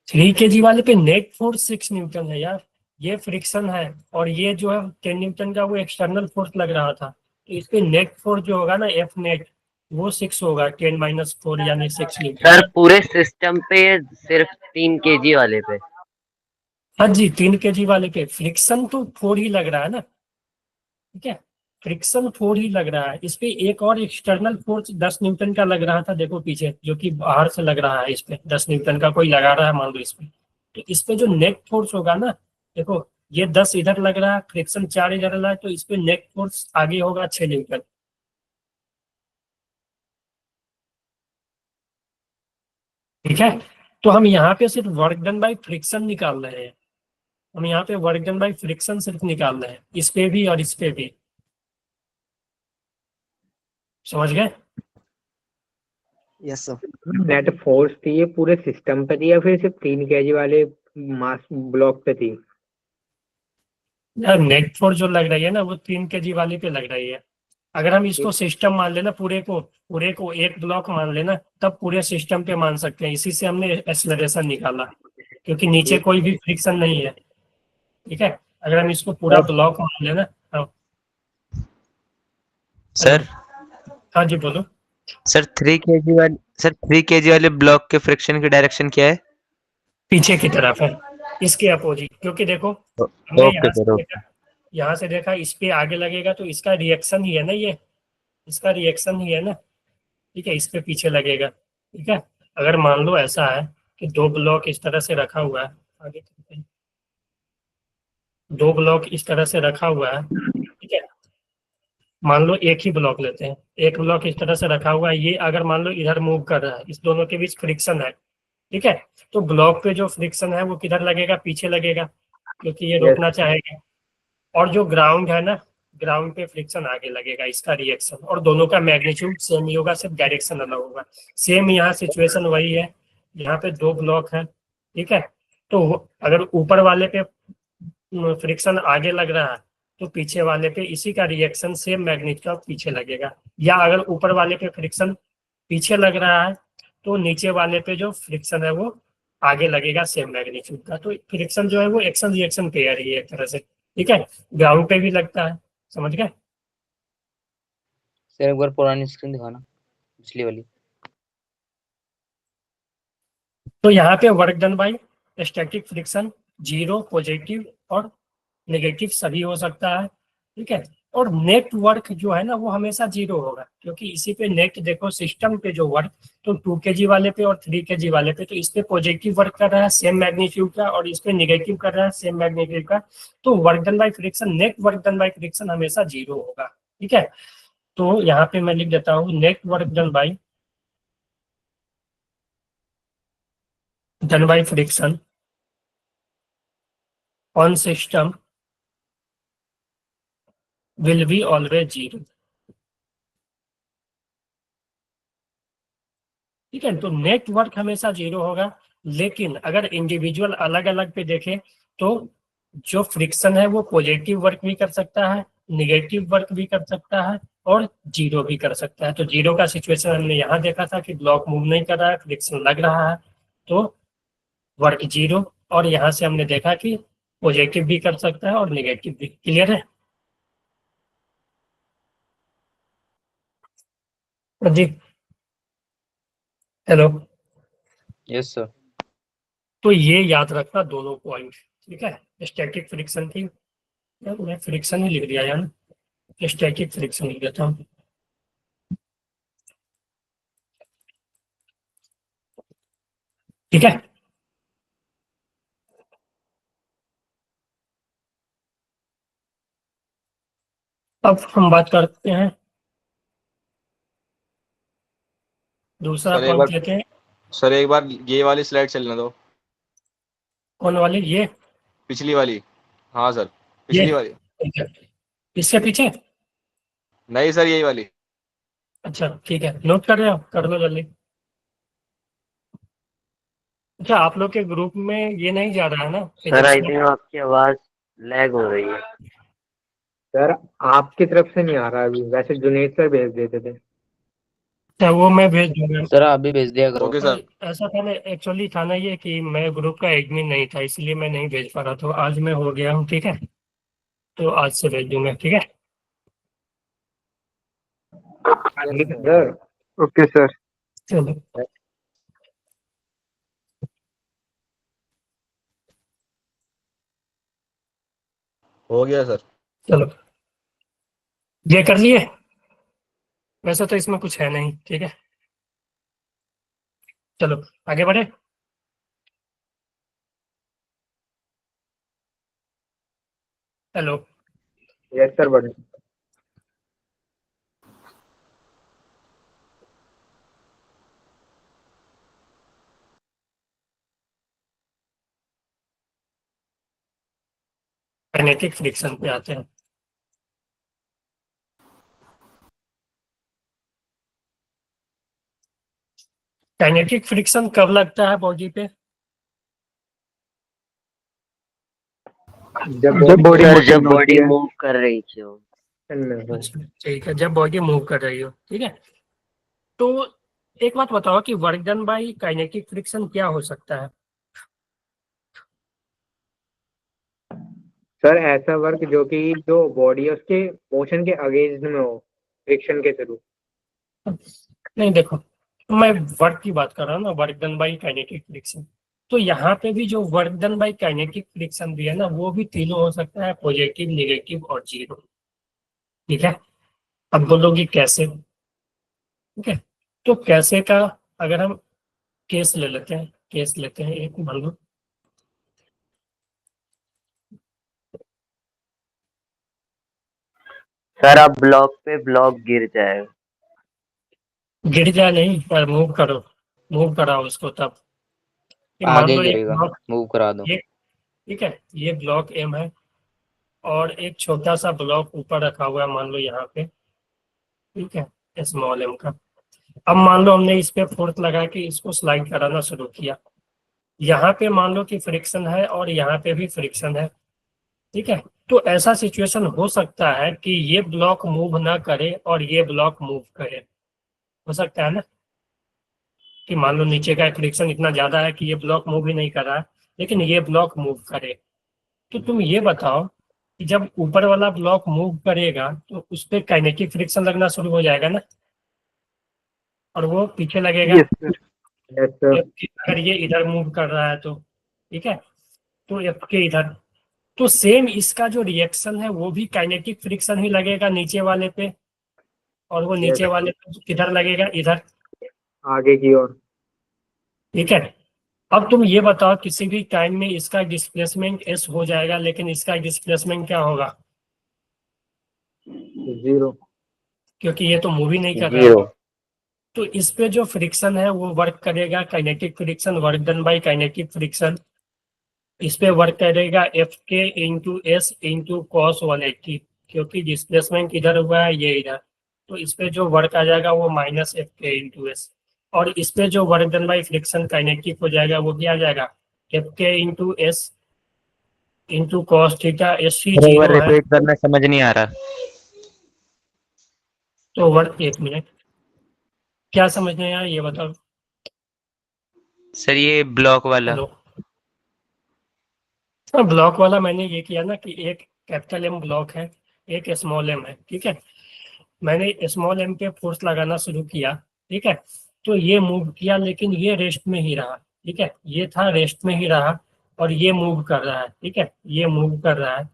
3 kg वाले पे नेट फोर्स 6 न्यूटन है यार, ये फ्रिक्शन है और ये जो है 10 न्यूटन का वो एक्सटर्नल फोर्स लग रहा था। तो इस पे नेट फोर्स जो होगा ना F नेट वो 6 होगा, 10 - 4 यानी 6 न्यूटन। सर पूरे सिस्टम पे सिर्फ 3 kg वाले पे। हाँ जी, 3 kg वाले पे फ्रिक्शन तो 4 ही लग रहा है ना। ठीक है, फ्रिक्शन 4 ही लग रहा है, इस पे एक और एक्सटर्नल फोर्स 10 न्यूटन का लग रहा था, देखो पीछे, जो कि बाहर से लग रहा है। इस पे 10 न्यूटन का कोई लगा रहा है मान लो इस पे, तो इस पे जो नेट फोर्स होगा ना, देखो ये 10 इधर लग रहा है, फ्रिक्शन 4 इधर लग रहा है, तो इस पे नेट फोर्स आगे होगा 6 न्यूटन। ठीक है, तो हम यहाँ पे सिर्फ वर्क डन बाई फ्रिक्शन निकाल रहे हैं, हम यहाँ पे वर्क डन बाई फ्रिक्शन सिर्फ निकाल रहे हैं, इस पे भी और इस पे भी। समझ गए। Yes sir. नेट फोर्स थी ये पूरे सिस्टम पे थी या फिर सिर्फ 3 kg वाले मास ब्लॉक पे थी? यार नेट फोर्स जो लग रही है ना वो 3 kg वाले पे लग रही है। अगर हम इसको सिस्टम मान लेना, पूरे को एक ब्लॉक मान लेना, तब पूरे सिस्टम पे मान सकते हैं। इसी से हमने एक्सेलरेशन निकाला, क्योंकि नीचे कोई भी फ्रिक्शन नहीं है। ठीक है, अगर हम इसको पूरा ब्लॉक मान लेना। हाँ सर हाँ जी बोलो। सर 3 kg वाले ब्लॉक के फ्रिक्शन की डायरेक्शन क्या है? पीछे की तरफ है, इसके अपोजिट, क्योंकि देखो हमने ओके सर, यहाँ से देखा इस पे आगे लगेगा तो इसका रिएक्शन ही है ना, ये इसका रिएक्शन ही है ना। ठीक है, इस पे पीछे लगेगा। ठीक है, अगर मान लो ऐसा है कि 2 ब्लॉक इस तरह से रखा हुआ है, आगे चलते हैं। 2 ब्लॉक इस तरह से रखा हुआ है। ठीक है, मान लो एक ही ब्लॉक लेते हैं, एक ब्लॉक इस तरह से रखा हुआ है, ये अगर मान लो इधर मूव कर रहा है, इस दोनों के बीच फ्रिक्शन है। ठीक है, तो ब्लॉक पे जो फ्रिक्शन है वो किधर लगेगा, पीछे लगेगा, क्योंकि ये रोकना चाहेगा। और जो ग्राउंड है ना, ग्राउंड पे फ्रिक्शन आगे लगेगा, इसका रिएक्शन, और दोनों का मैग्नीट्यूड सेम ही होगा, सिर्फ डायरेक्शन अलग होगा। सेम यहाँ सिचुएशन वही है, यहाँ पे 2 ब्लॉक है। ठीक है, तो अगर ऊपर वाले पे फ्रिक्शन आगे लग रहा है तो पीछे वाले पे इसी का रिएक्शन सेम मैग्नीट्यूड का पीछे लगेगा, या अगर ऊपर वाले पे फ्रिक्शन पीछे लग रहा है तो नीचे वाले पे जो फ्रिक्शन है वो आगे लगेगा सेम मैग्नीट्यूड का। तो फ्रिक्शन जो है वो एक्शन रिएक्शन पेयर ही है एक तरह से, ठीक है। ग्राउंड पे भी लगता है, समझ गए। सर एक बार पुरानी स्क्रीन दिखाना, पिछली वाली। तो यहाँ पे work done by static friction zero, positive और नेगेटिव सभी हो सकता है, ठीक है। और नेट वर्क जो है ना वो हमेशा जीरो होगा, क्योंकि इसी पे नेट देखो सिस्टम पे जो वर्क, तो 2 kg वाले पे और 3 kg वाले पे, तो इस पे पॉजिटिव वर्क कर रहा है सेम मैग्नीट्यूड का और इस पे नेगेटिव कर रहा है सेम मैग्नीट्यूड का, तो work done by friction, net work done by friction हमेशा जीरो होगा, ठीक है। तो यहाँ पे मैं लिख देता हूँ net work done by friction on system will be always zero, ठीक है। तो नेटवर्क हमेशा जीरो होगा, लेकिन अगर इंडिविजुअल अलग अलग पे देखें तो जो फ्रिक्शन है वो पॉजिटिव वर्क भी कर सकता है, निगेटिव वर्क भी कर सकता है और जीरो भी कर सकता है। तो जीरो का सिचुएशन हमने यहाँ देखा था कि ब्लॉक मूव नहीं कर रहा है, फ्रिक्शन लग रहा है तो वर्क जीरो, और यहाँ से हमने देखा कि पॉजिटिव भी कर सकता है और निगेटिव भी। क्लियर है प्रदीप? हेलो। Yes sir. तो ये याद रखना दोनों पॉइंट, ठीक है। स्टैटिक फ्रिक्शन की, मैं फ्रिक्शन ही लिख दिया यार, स्टैटिक फ्रिक्शन लिख देता हूँ, ठीक है। अब हम बात करते हैं दूसरा सर एक पॉइंट बार लेते हैं। सर एक बार ये वाली स्लाइड चलने दो, कौन वाली? ये पिछली वाली। हाँ सर, ये पिछली वाली। ठीक है, इससे पीछे। नहीं सर, यही वाली। अच्छा ठीक है, नोट कर रहे हो, कर लो जल्दी। अच्छा आप लोग के ग्रुप में ये नहीं जा रहा है ना सर आई थिंक आपकी आवाज लैग हो रही है। सर आपकी तरफ से नहीं आ रहा अभी, वैसे जुनेद सर भेज देते थे। अच्छा वो मैं भेज दूंगा। सर आप भी भेज दिया करो। Okay sir. ऐसा था ना, एक्चुअली था ना ये कि मैं ग्रुप का एडमिन नहीं था, इसलिए मैं नहीं भेज पा रहा, तो आज मैं हो गया हूँ, ठीक है। तो आज से भेज दूंगा, ठीक है। Sir okay sir. चलो हो गया सर। चलो, ये कर लिए। वैसे तो इसमें कुछ है नहीं, ठीक है। चलो आगे बढ़े। हेलो। यस सर बढ़िया। काइनेटिक फ्रिक्शन पे आते हैं। काइनेटिक फ्रिक्शन कब लगता है बॉडी पे? जब सर जब मोशन होती बॉडी है मूव कर रही थी वो। में हो। अच्छा, ठीक है, जब बॉडी मूव कर रही हो, ठीक है। तो एक बात बताओ कि work done bye kinetic friction क्या हो सकता है? सर ऐसा वर्क जो कि जो बॉडी है उसके मोशन के अगेंस्ट में हो, फ्रिक्शन के थ्रू। नहीं देखो, मैं वर्क की बात कर रहा हूँ ना, work done bye kinetic friction. तो यहाँ पे भी जो work done bye kinetic friction भी है ना, वो भी तीनों हो सकता है, पॉजिटिव, नेगेटिव और जीरो, ठीक है। अब बोलोगे कैसे, ठीक है। तो कैसे का अगर हम केस ले लेते हैं, केस लेते हैं एक, मान लो सर आप ब्लॉक पे ब्लॉक गिर जाएगा। गिर जाए नहीं पर मूव करो, मूव कराओ उसको तब। ये मान आगे लो एक गिरेगा, ब्लॉक, मूव करा दो। ये ठीक है, ये ब्लॉक एम है और एक छोटा सा ब्लॉक ऊपर रखा हुआ है, मान लो यहाँ पे, ठीक है, स्मॉल एम का। अब मान लो हमने इस पे फोर्स लगा के इसको स्लाइड कराना शुरू किया, यहाँ पे मान लो कि फ्रिक्शन है और यहाँ पे भी फ्रिक्शन है, ठीक है। तो ऐसा सिचुएशन हो सकता है कि ये ब्लॉक मूव ना करे और ये ब्लॉक मूव करे, हो सकता है ना, कि मान लो नीचे का फ्रिक्शन इतना ज्यादा है कि ये ब्लॉक मूव ही नहीं कर रहा है, लेकिन ये ब्लॉक मूव करे। तो तुम ये बताओ कि जब ऊपर वाला ब्लॉक मूव करेगा तो उस पर काइनेटिक फ्रिक्शन लगना शुरू हो जाएगा ना, और वो पीछे लगेगा। Yes sir. अगर ये इधर मूव कर रहा है तो, ठीक है, तो एफ के इधर, तो सेम इसका जो रिएक्शन है वो भी काइनेटिक फ्रिक्शन ही लगेगा नीचे वाले पे, और वो नीचे वाले पे किधर लगेगा, इधर, आगे की ओर। ठीक है। अब तुम ये बताओ किसी भी टाइम में इसका डिस्प्लेसमेंट एस हो जाएगा, लेकिन इसका डिस्प्लेसमेंट क्या होगा, 0। क्योंकि ये तो मूव ही नहीं कर रहा है। 0। तो इस पे जो फ्रिक्शन है वो वर्क करेगा kinetic friction, work done bye kinetic friction. इस पे वर्क करेगा F K into S into cos 180, क्योंकि डिस्प्लेसमेंट इधर हुआ है, ये इधर, तो इस पे जो वर्क आ जाएगा वो minus F K into S. और इस पे जो work done by friction kinetic हो जाएगा वो क्या आ जाएगा, F K into S into cos theta. S C एक बार 0 है रिपीट करना, समझ नहीं आ रहा। तो वर्क, एक मिनट, क्या समझने आया ये बताओ। सर ये ब्लॉक वाला। हेलो, ब्लॉक वाला मैंने ये किया ना कि एक कैपिटल एम ब्लॉक है, एक स्मॉल एम है, ठीक है। मैंने स्मॉल एम पे फोर्स लगाना शुरू किया, ठीक है, तो ये मूव किया लेकिन ये रेस्ट में ही रहा, ठीक है, ये था रेस्ट में ही रहा, और ये मूव कर रहा है, ठीक है, ये मूव कर रहा है।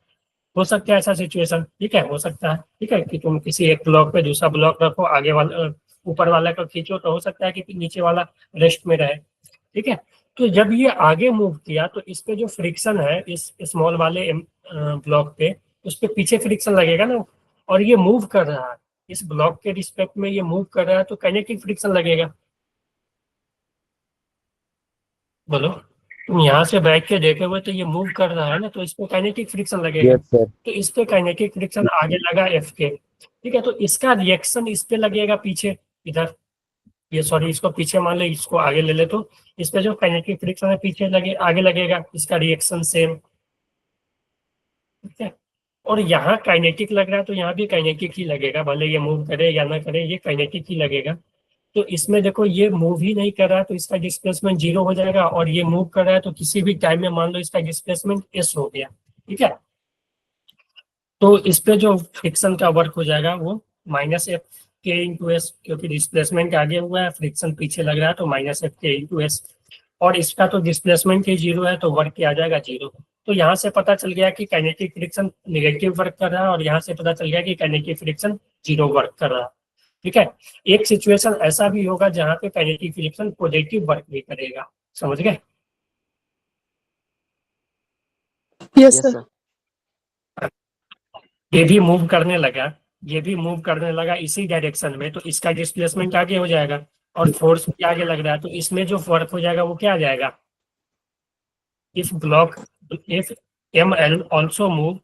हो सकता है ऐसा सिचुएशन, ठीक है, हो सकता है, ठीक है, कि तुम किसी एक ब्लॉक पे दूसरा ब्लॉक रखो, आगे वाला ऊपर वाला को खींचो, तो हो सकता है कि नीचे वाला रेस्ट में रहे, ठीक है। तो जब ये आगे मूव किया तो इस पे जो फ्रिक्शन है इस स्मॉल वाले ब्लॉक पे, उस पे पीछे फ्रिक्शन लगेगा ना, और ये मूव कर रहा है इस ब्लॉक के रिस्पेक्ट में, ये मूव कर रहा है तो काइनेटिक फ्रिक्शन लगेगा। बोलो, तुम यहाँ से बैठ के देखे हुए तो ये मूव कर रहा है ना, तो इस पे काइनेटिक फ्रिक्शन लगेगा। Yes sir. तो इस पे काइनेटिक फ्रिक्शन आगे लगा एफ के, ठीक है, तो इसका रिएक्शन इस पे लगेगा पीछे, इधर, ये सॉरी इसको पीछे मान ले, इसको आगे ले ले, तो इस पे जो काइनेटिक फ्रिक्शन है पीछे लगे, आगे लगेगा, इसका रिएक्शन सेम, ठीक है। और यहाँ काइनेटिक लग रहा है तो यहाँ भी काइनेटिक ही लगेगा, भले ये मूव करे या ना करे, ये काइनेटिक ही लगेगा। तो इसमें देखो ये मूव ही नहीं कर रहा है तो इसका डिस्प्लेसमेंट 0 हो जाएगा, और ये मूव कर रहा है तो किसी भी टाइम में मान लो इसका डिस्प्लेसमेंट एस हो गया, ठीक है। तो इस पे जो फ्रिक्शन का वर्क हो जाएगा वो minus F K into S, क्योंकि डिस्प्लेसमेंट आगे हुआ है, फ्रिक्शन पीछे लग रहा है, तो minus F K into S. और इसका तो डिस्प्लेसमेंट ही 0 है तो वर्क क्या आ जाएगा, 0। तो यहाँ से पता चल गया कि काइनेटिक फ्रिक्शन नेगेटिव वर्क कर रहा है, और यहाँ से पता चल गया कि काइनेटिक फ्रिक्शन 0 वर्क कर रहा है, ठीक है। एक सिचुएशन ऐसा भी होगा जहाँ पे काइनेटिक फ्रिक्शन पॉजिटिव वर्क भी करेगा, समझ गए। Yes yes sir. सर। ये भी मूव करने लगा, ये भी मूव करने लगा इसी डायरेक्शन में, तो इसका डिस्प्लेसमेंट आगे हो जाएगा, और फोर्स भी आगे लग रहा है, तो इसमें जो वर्क हो जाएगा वो क्या आ जाएगा, if block, if m l also move,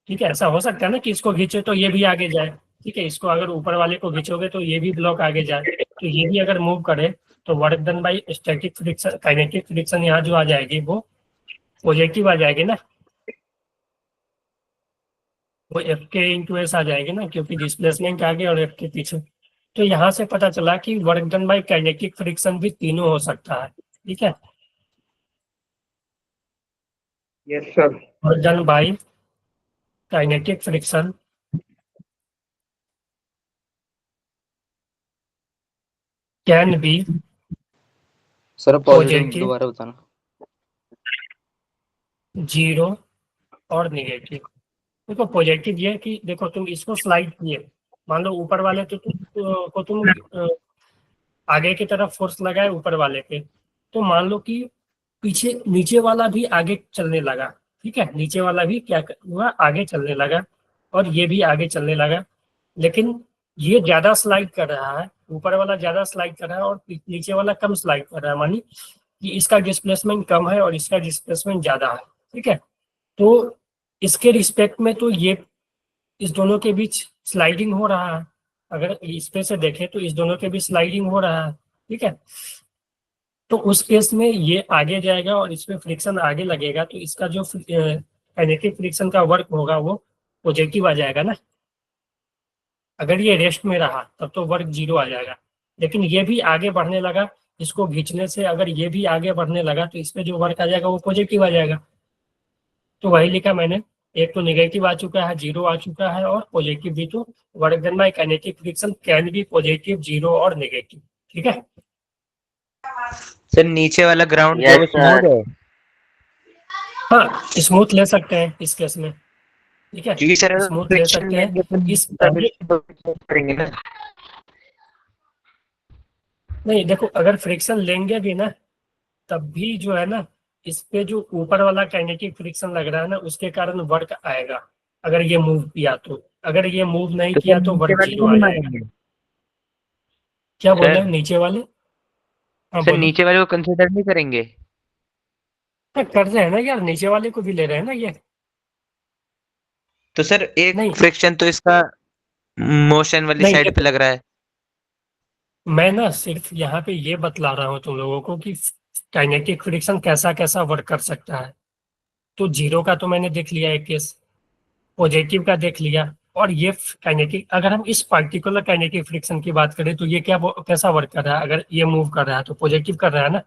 ठीक है। ऐसा हो सकता है ना कि इसको खींचे तो ये भी आगे जाए, ठीक है, इसको अगर ऊपर वाले को खींचोगे तो ये भी ब्लॉक आगे जाए, तो ये भी अगर मूव करे तो work done bye static friction, kinetic friction यहाँ जो आ जाएगी वो पॉजिटिव आ जाएगी ना, वो एफ के इंटू एस आ जाएगी ना, क्योंकि डिस्प्लेसमेंट आगे और एफ के पीछे। तो यहाँ से पता चला कि work done bye kinetic friction भी तीनों हो सकता है, ठीक है। Yes sir. Work done bye kinetic friction can be sir positive positive, दोबारा बताना। 0 और नेगेटिव। देखो पॉजिटिव ये है कि देखो तुम इसको स्लाइड किए, मान लो ऊपर वाले को तुम आगे की तरफ फोर्स लगाए ऊपर वाले पे, तो मान लो कि पीछे नीचे वाला भी आगे चलने लगा, ठीक है, नीचे वाला भी क्या हुआ, आगे चलने लगा, और ये भी आगे चलने लगा, लेकिन ये ज्यादा स्लाइड कर रहा है, ऊपर वाला ज्यादा स्लाइड कर रहा है और नीचे वाला कम स्लाइड कर रहा है, मानी कि इसका डिस्प्लेसमेंट कम है और इसका डिस्प्लेसमेंट ज्यादा है, ठीक है। तो इसके रिस्पेक्ट में तो ये इस दोनों के बीच स्लाइडिंग हो रहा है, अगर इस पे से देखें तो इस दोनों के बीच स्लाइडिंग हो रहा है, ठीक है। तो उस केस में ये आगे जाएगा और इसमें फ्रिक्शन आगे लगेगा, तो इसका जो काइनेटिक फ्रिक्शन का वर्क होगा वो पॉजिटिव आ जाएगा ना। अगर ये रेस्ट में रहा तब तो वर्क 0 आ जाएगा, लेकिन ये भी आगे बढ़ने लगा, इसको खींचने से अगर ये भी आगे बढ़ने लगा तो इसमें जो वर्क आ जाएगा वो पॉजिटिव आ जाएगा। तो वही लिखा मैंने, एक तो नेगेटिव आ चुका है, 0 आ चुका है, और पॉजिटिव भी। तो work done bye kinetic friction can be positive, 0 और नेगेटिव। ठीक है। सर नीचे वाला ग्राउंड Yes, क्या वो स्मूथ sir. है? हाँ, स्मूथ ले सकते हैं इस केस में। ठीक है, क्योंकि सर स्मूथ ले फ्रिक्शन सकते हैं लेंगे तो इस तभी तो करेंगे ना। नहीं देखो, अगर फ्रिक्शन लेंगे भी ना तब भी जो है ना, इस पे जो ऊपर वाला काइनेटिक फ्रिक्शन लग रहा है ना उसके कारण वर्क आएगा, अगर ये मूव किया तो। अगर ये मूव नहीं तो किया सर तो नीचे वर्क वाले 0 को आ नहीं जाएगा। मानेंगे? क्या बोल सर- रहे हैं नीचे वाले? हाँ सर बोलो। नीचे वाले को कंसिडर नहीं करेंगे? हाँ, कर रहे हैं ना यार, नीचे वाले को भी ले रहे हैं ना ये। तो सर एक नहीं फ्रिक्शन तो इसका मोशन वाली नहीं, साइड पे देखो लग रहा है। मैं ना सिर्फ यहाँ पे ये बतला रहा हूँ तुम लोगों को कि काइनेटिक फ्रिक्शन कैसा कैसा वर्क कर सकता है। तो 0 का तो मैंने देख लिया एक केस, पॉजिटिव का देख लिया, और ये काइनेटिक, अगर हम इस पर्टिकुलर काइनेटिक फ्रिक्शन की बात करें तो ये कैसा वर्क कर रहा है। अगर ये मूव कर रहा है तो पॉजिटिव कर रहा है ना।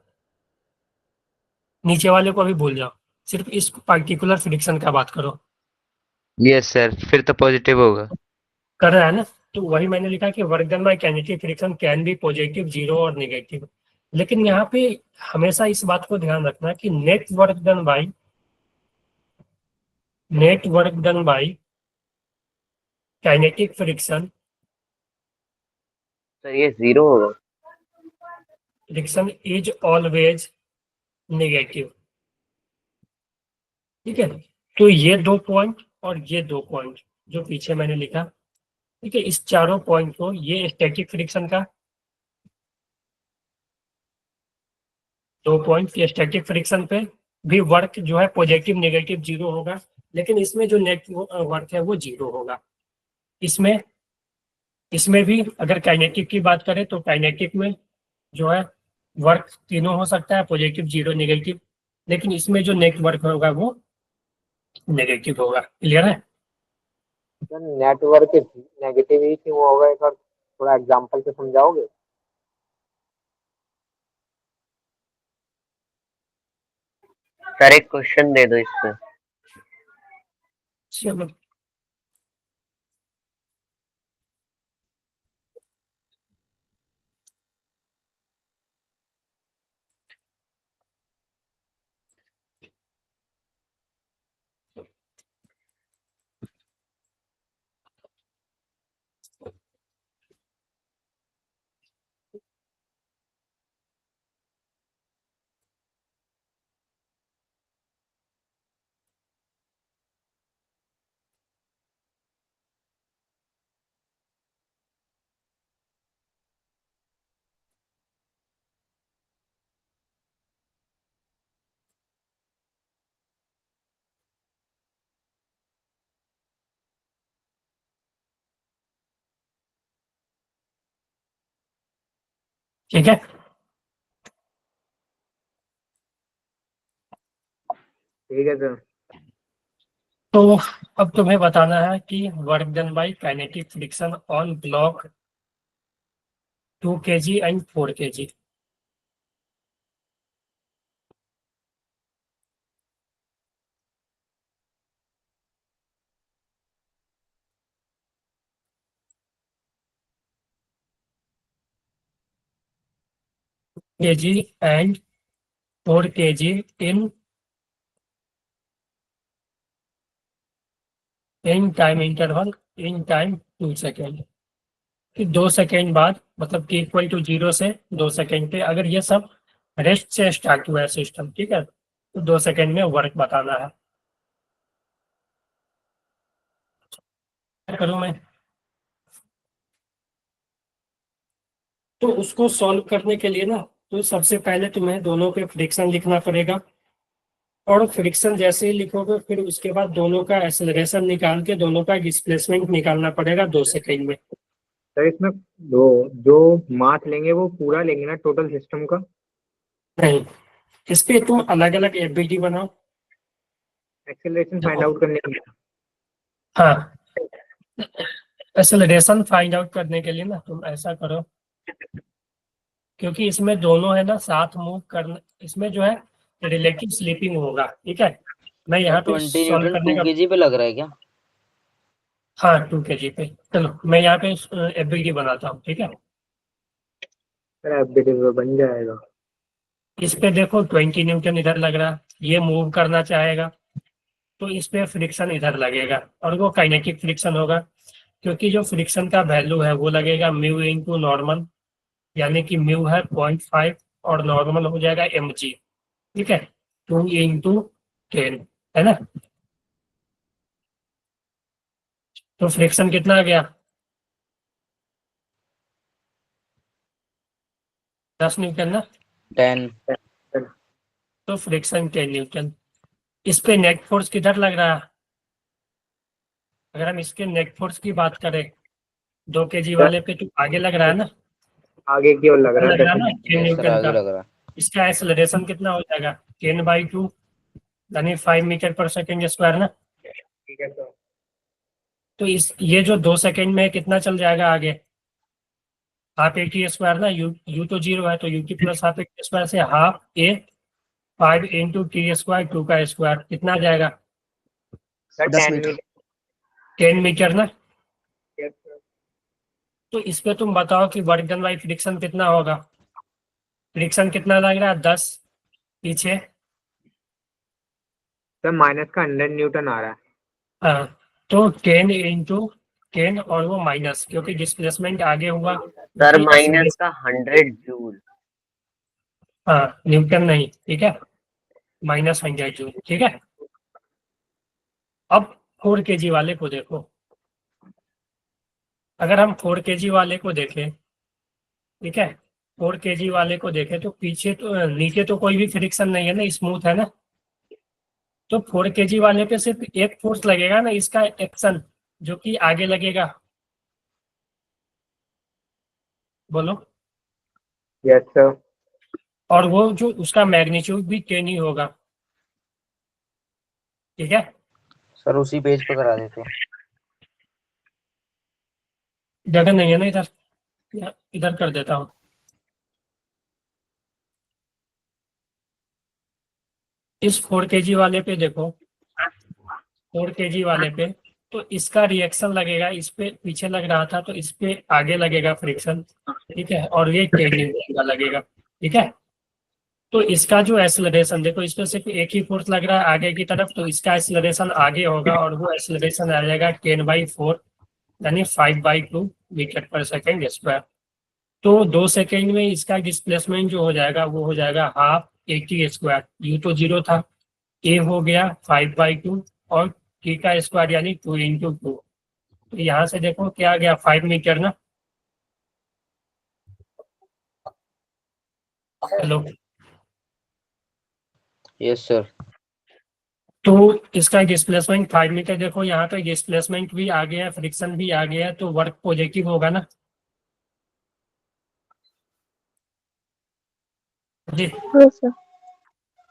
नीचे वाले को अभी भूल जाओ, सिर्फ इस पर्टिकुलर फ्रिक्शन का बात करो। यस सर, फिर तो पॉजिटिव होगा। कर रहा है ना। तो वही मैंने लिखा कि work done bye kinetic friction can be positive, 0 और नेगेटिव। लेकिन यहाँ पे हमेशा इस बात को ध्यान रखना कि net work done bye kinetic friction sir ये 0 होगा। Friction is always negative. ठीक है, तो ये 2 पॉइंट और ये 2 पॉइंट जो पीछे मैंने लिखा, ठीक है, इस चारों पॉइंट को, ये स्टैटिक फ्रिक्शन का 2 पॉइंट, ये स्टैटिक फ्रिक्शन पे भी वर्क जो है पॉजिटिव नेगेटिव 0 होगा, लेकिन इसमें जो नेट वर्क है वो 0 होगा। इसमें इसमें भी अगर काइनेटिक की बात करें तो काइनेटिक में जो है वर्क तीनों हो सकता है, पॉजिटिव, 0, नेगेटिव, लेकिन इसमें जो नेट वर्क होगा वो नेगेटिव होगा। क्लियर है? नेटवर्क नेगेटिव ही क्यों होगा, एक बार थोड़ा एग्जांपल से समझाओगे? सर एक क्वेश्चन दे दो इस पे। चलो, ठीक है। ठीक है सर। तो अब तुम्हें बताना है कि work done bye kinetic friction on block 2 kg and 4 kg। kg and 4 kg in time interval in time 2 second. 2 second बाद, मतलब t इक्वल टू 0 से 2 सेकेंड पे, अगर ये सब रेस्ट से स्टार्ट हुआ है सिस्टम, ठीक है, तो 2 सेकेंड में वर्क बताना है। क्या करूं मैं? तो उसको सॉल्व करने के लिए ना, तो सबसे पहले तुम्हें दोनों पे फ्रिक्शन लिखना पड़ेगा, और फ्रिक्शन जैसे ही लिखोगे फिर उसके बाद दोनों का एक्सेलरेशन निकाल के दोनों का डिस्प्लेसमेंट निकालना पड़ेगा 2 सेकेंड में। सर इसमें दो जो मास लेंगे वो पूरा लेंगे ना, टोटल सिस्टम का? नहीं, इस पे तुम अलग अलग एफबीटी बनाओ। एक्सेलरेशन देखो। फाइंड आउट करने के लिए। हाँ, एक्सेलरेशन फाइंड आउट करने के लिए ना तुम ऐसा करो, क्योंकि इसमें दोनों है ना साथ मूव करना, इसमें जो है रिलेटिव स्लीपिंग होगा, ठीक है। मैं सर यहाँ पे 20 सॉल्व न्यूटन करने 2 का, केजी पे लग रहा है क्या? हाँ 2 kg पे। चलो मैं यहाँ पे एफबीटी बनाता हूँ, ठीक है। सर एफबीटी बन जाएगा। इस पे देखो 20 न्यूटन इधर लग रहा है, ये मूव करना चाहेगा तो इस पे फ्रिक्शन इधर लगेगा और वो काइनेटिक फ्रिक्शन होगा, क्योंकि जो फ्रिक्शन का वैल्यू है वो लगेगा म्यू इंटू नॉर्मल, यानी कि म्यू है 0.5 और नॉर्मल हो जाएगा mg, ठीक है, 2 × 10, है ना। तो फ्रिक्शन कितना आ गया, 10 न्यूटन ना। 10। तो फ्रिक्शन 10 न्यूटन। इस पे नेट फोर्स किधर लग रहा है, अगर हम इसके नेट फोर्स की बात करें 2 kg वाले पे तो आगे लग रहा है ना, आगे की ओर लग रहा लग है रहा है ना 10 यस सर, न्यूटन आगे का। लग रहा है। इसका एक्सेलरेशन कितना हो जाएगा, 10/2 यानी 5 मीटर पर सेकेंड स्क्वायर ना। ठीक है सर। तो इस ये जो 2 सेकेंड में कितना चल जाएगा आगे, हाफ ए टी स्क्वायर ना, यू तो 0 है तो U T plus half A T square से हाफ ए 5 × t² 2 का स्क्वायर कितना आ जाएगा, सर 10 10 मीटर। मीटर। 10 मीटर ना। Yes sir. तो इस पे तुम बताओ कि वर्क डन बाई फ्रिक्शन कितना होगा, फ्रिक्शन कितना लग रहा है 10 पीछे। सर माइनस का 100 न्यूटन आ रहा है। हाँ, तो 10 × 10 और वो माइनस, क्योंकि डिस्प्लेसमेंट आगे हुआ सर क्योंकि माइनस का 100 जूल। हाँ न्यूटन नहीं, ठीक है, -100 जूल, ठीक है। अब 4 kg वाले को देखो, अगर हम 4 kg वाले को देखें, ठीक है, 4 kg वाले को देखें तो पीछे तो नीचे तो कोई भी फ्रिक्शन नहीं है ना, स्मूथ है ना। तो 4 kg वाले पे सिर्फ एक फोर्स लगेगा ना, इसका एक्शन, जो कि आगे लगेगा, बोलो। Yes sir. और वो जो उसका मैग्नीट्यूड भी 10 ही होगा, ठीक है। सर उसी पेज पे करा देते हैं। जगह नहीं है ना इधर, इधर कर देता हूँ। इस 4 kg वाले पे देखो, 4 kg वाले पे तो इसका रिएक्शन लगेगा, इस पे पीछे लग रहा था तो इस पे आगे लगेगा फ्रिक्शन, ठीक है, और ये 10 न्यूटन का लगेगा, ठीक है। तो इसका जो एक्सेलरेशन देखो, इस पे सिर्फ एक ही फोर्स लग रहा है आगे की तरफ, तो इसका एक्सेलरेशन आगे होगा और वो एक्सेलरेशन आ जाएगा 10/4 यानी 5/2 मीटर पर सेकेंड स्क्वायर। तो 2 सेकेंड में इसका डिस्प्लेसमेंट जो हो जाएगा वो हो जाएगा हाफ AT², यू तो 0 था, ए हो गया 5/2 और टी का स्क्वायर यानी 2 × 2। तो यहाँ से देखो क्या आ गया, 5 मीटर ना। हेलो। Yes sir. तो इसका डिस्प्लेसमेंट 5 मीटर, देखो यहाँ पे डिस्प्लेसमेंट भी आ गया, फ्रिक्शन भी आ गया, तो वर्क पॉजिटिव होगा ना जी। Yes, sir.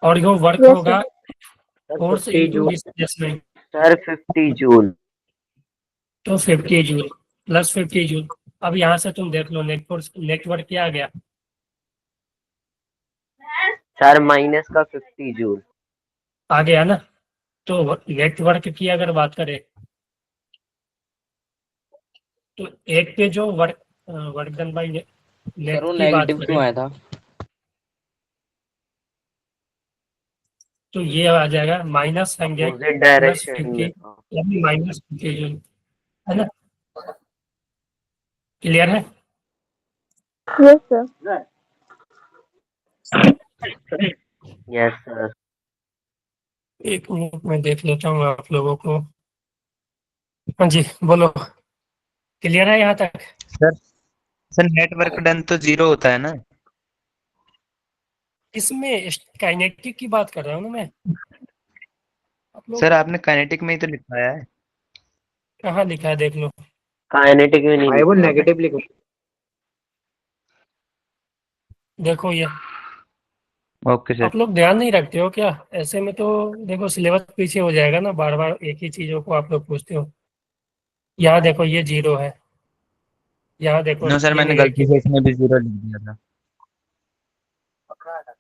और जो वर्क Yes, होगा sir force 50 into joule. Displacement, sir 50 joule. तो 50 जूल प्लस 50 जूल। अब यहाँ से तुम देख लो नेटवर्क क्या आ गया, सर माइनस का 50 जूल। आ गया ना। तो नेटवर्क की अगर बात करें तो एक पे जो work done by net sir वो की बात नेगेटिव करें क्यों आया था? तो ये आ जाएगा -100 अपोजिट प्लस डायरेक्शन 50 में था। यानी -50 जूल, है ना। क्लियर है। Yes, sir. Yes sir. एक मिनट में देख लेता हूँ आप लोगों को। हाँ जी बोलो, क्लियर है यहाँ तक। सर सर नेटवर्क डन तो 0 होता है ना? इसमें काइनेटिक की बात कर रहा हूँ ना मैं, आप लोग सर आपने काइनेटिक में ही तो लिखाया है। कहाँ लिखा है देख लो। काइनेटिक में नहीं भाई वो लिखा। नेगेटिव लिखो। देखो ये ओके सर। आप लोग ध्यान नहीं रखते हो क्या? ऐसे में तो देखो सिलेबस पीछे हो जाएगा ना, बार बार एक ही चीजों को आप लोग पूछते हो। यहाँ देखो ये 0 है, यहाँ देखो नो सर, ये मैंने गलती नेगेटिव से इसमें भी 0 लिख दिया था।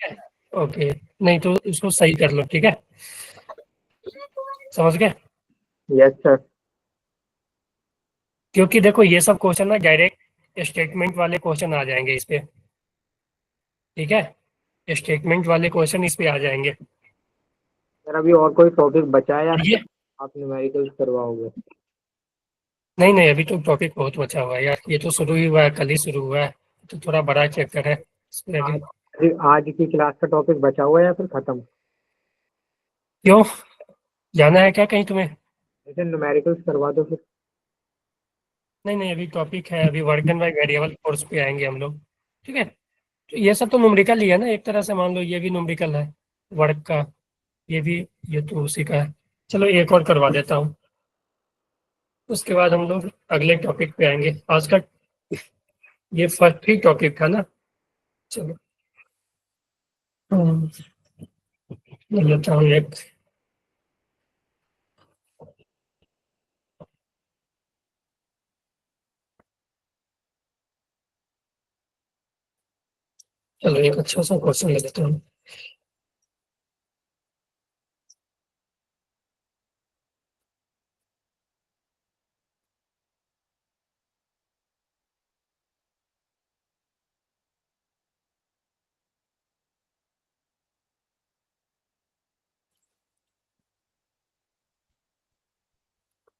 है। ओके, नहीं तो इसको सही कर लो, ठीक है? समझ गए? Yes sir. क्योंकि देखो ये सब क्वेश्चन ना डायरेक्ट स्टेटमेंट वाले क्वेश्चन आ जाएंगे इस पे, ठीक है? स्टेटमेंट वाले क्वेश्चन इस पे आ जाएंगे। सर अभी और कोई टॉपिक बचा है या और ये आप न्यूमेरिकल्स करवाओगे? नहीं नहीं, अभी तो टॉपिक बहुत बचा हुआ है यार, ये तो शुरू ही हुआ है, कल ही शुरू हुआ है, तो थोड़ा बड़ा चैप्टर है इसमें अभी। आज की क्लास का टॉपिक बचा हुआ है या फिर खत्म? क्यों, जाना है क्या कहीं तुम्हें? जैसे न्यूमेरिकल्स करवा दो फिर। नहीं नहीं, अभी टॉपिक है, अभी work done by variable force पे आएंगे हम लोग, ठीक है? तो ये सब तो न्यूमेरिकल ही है ना, एक तरह से मान लो ये भी न्यूमेरिकल है वर्क का, ये भी, ये तो उसी का है। चलो एक और करवा देता हूँ, उसके बाद हम लोग अगले टॉपिक पे आएंगे। आज का ये फर्स्ट ही टॉपिक था ना। चलो ले लेता हूँ एक। चलो एक अच्छा सा क्वेश्चन ले लेता हूँ।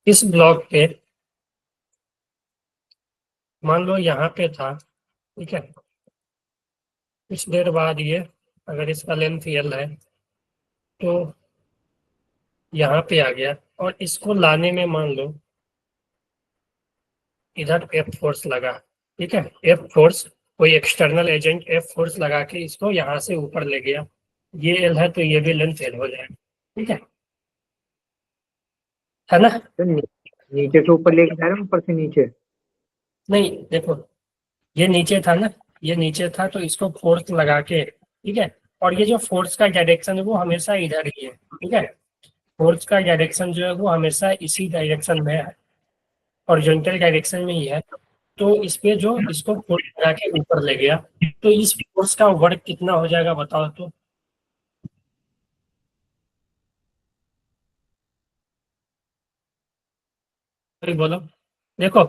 इस ब्लॉक पे मान लो यहाँ पे था, ठीक है? कुछ देर बाद ये, अगर इसका लेंथ एल है तो यहाँ पे आ गया, और इसको लाने में मान लो इधर एफ फोर्स लगा, ठीक है? एफ फोर्स, कोई एक्सटर्नल एजेंट एफ फोर्स लगा के इसको यहाँ से ऊपर ले गया, ये एल है तो ये भी लेंथ एल हो जाएगा, ठीक है ना? तो नीचे से ऊपर लेके जा रहे हैं, ऊपर से नीचे? नहीं देखो, ये नीचे था ना, ये नीचे था तो इसको फोर्स लगा के, ठीक है? और ये जो फोर्स का डायरेक्शन है वो हमेशा इधर ही है, ठीक है? फोर्स का डायरेक्शन जो है वो हमेशा इसी डायरेक्शन में है, हॉरिजॉन्टल डायरेक्शन में ही है। तो इस पे जो इसको फोर्स लगा के ऊपर ले गया, तो इस फोर्स का वर्क कितना हो जाएगा बताओ तो? अरे बोलो। देखो,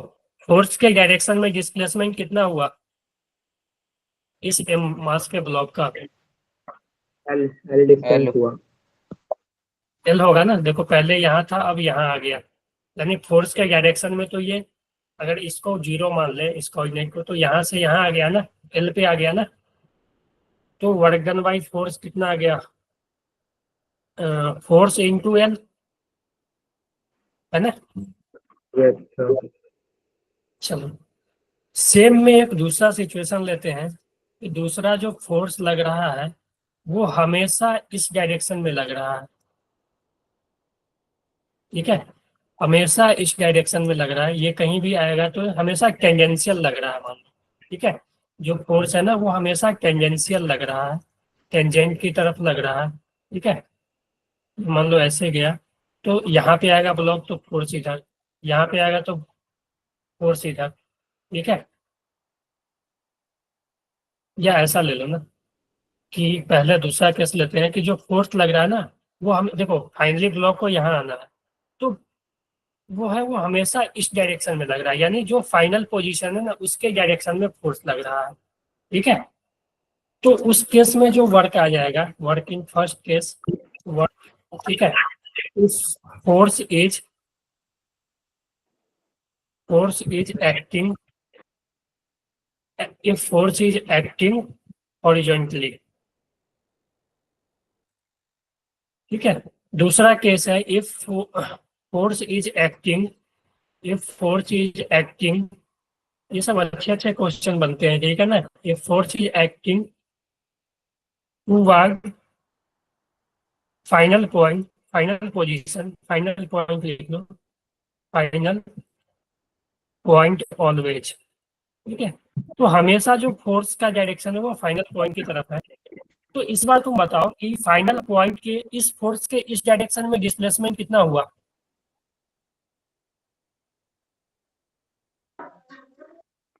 फोर्स के डायरेक्शन में डिस्प्लेसमेंट कितना हुआ इस एम मास के ब्लॉक का? एल एल डिस्टेंस हुआ। एल होगा ना, देखो पहले यहाँ था अब यहाँ आ गया, यानी फोर्स के डायरेक्शन में तो ये, अगर इसको 0 मान ले इस कोऑर्डिनेट को, तो यहाँ से यहाँ आ गया ना, एल पे आ गया ना, तो वर्क डन बाई फोर्स कितना आ गया? फोर्स इंटू एल, है ना? Yes sir. चलो सेम में एक दूसरा सिचुएशन लेते हैं कि दूसरा जो फोर्स लग रहा है वो हमेशा इस डायरेक्शन में लग रहा है, ठीक है? हमेशा इस डायरेक्शन में लग रहा है, ये कहीं भी आएगा तो हमेशा टेंजेंशियल लग रहा है मान लो, ठीक है? जो फोर्स है ना वो हमेशा टेंजेंशियल लग रहा है, टेंजेंट की तरफ लग रहा है, ठीक है? मान लो ऐसे गया तो यहाँ पे आएगा ब्लॉक तो फोर्स इधर, यहाँ पे आएगा तो फोर्स इधर, ठीक है? या ऐसा ले लो ना कि पहले दूसरा केस लेते हैं कि जो फोर्स लग रहा है ना वो, हम देखो फाइनली ब्लॉक को यहाँ आना है, तो वो है वो हमेशा इस डायरेक्शन में लग रहा है, यानी जो फाइनल पोजीशन है ना उसके डायरेक्शन में फोर्स लग रहा है, ठीक है? तो उस केस में जो वर्क आ जाएगा, work in first case work, ठीक है? उस force is acting, if force is acting horizontally, ठीक है? दूसरा केस है if force is acting, if force is acting, ये सब अच्छे अच्छे क्वेश्चन बनते हैं, ठीक है ना? if force is acting toward final point, final position, final point लिख लो, फाइनल पॉइंट ऑलवेज, ठीक है? तो हमेशा जो फोर्स का डायरेक्शन है वो फाइनल पॉइंट की तरफ है, तो इस बार तुम बताओ कि फाइनल पॉइंट के इस फोर्स के इस डायरेक्शन में डिस्प्लेसमेंट कितना हुआ?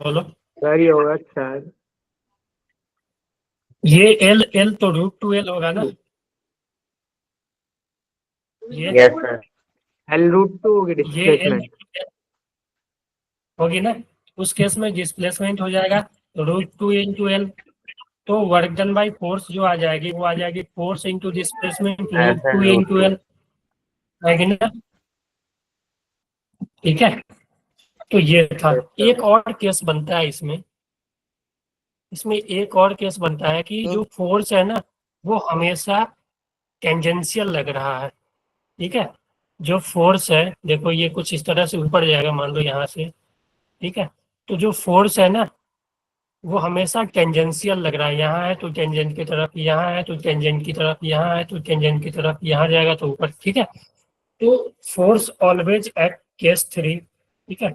बोलो। सर ये होगा सर, ये एल एल तो √2L होगा ना? ये यस सर। L√2 होगी ये एल डिस्प्लेसमेंट। होगी ना? उस केस में डिस्प्लेसमेंट हो जाएगा √2 × L। तो वर्क डन बाई फोर्स जो आ जाएगी वो आ जाएगी फोर्स इंटू डिस्प्लेसमेंट ऐसा √2 × L आएगी ना? ठीक है, तो ये था। एक और केस बनता है इसमें, एक और केस बनता है कि जो फोर्स है ना वो हमेशा टेंजेंशियल लग रहा है। ठीक है, जो फोर्स है देखो ये कुछ इस तरह से ऊपर जाएगा मान लो यहाँ से। ठीक है, तो जो फोर्स है ना वो हमेशा टेंजेंशियल लग रहा है। यहाँ है तो टेंजेंट की तरफ, यहाँ है तो टेंजेंट की तरफ, यहाँ है तो टेंजेंट की तरफ, यहाँ जाएगा तो ऊपर। ठीक है, तो फोर्स ऑलवेज एक्ट केस 3। ठीक है,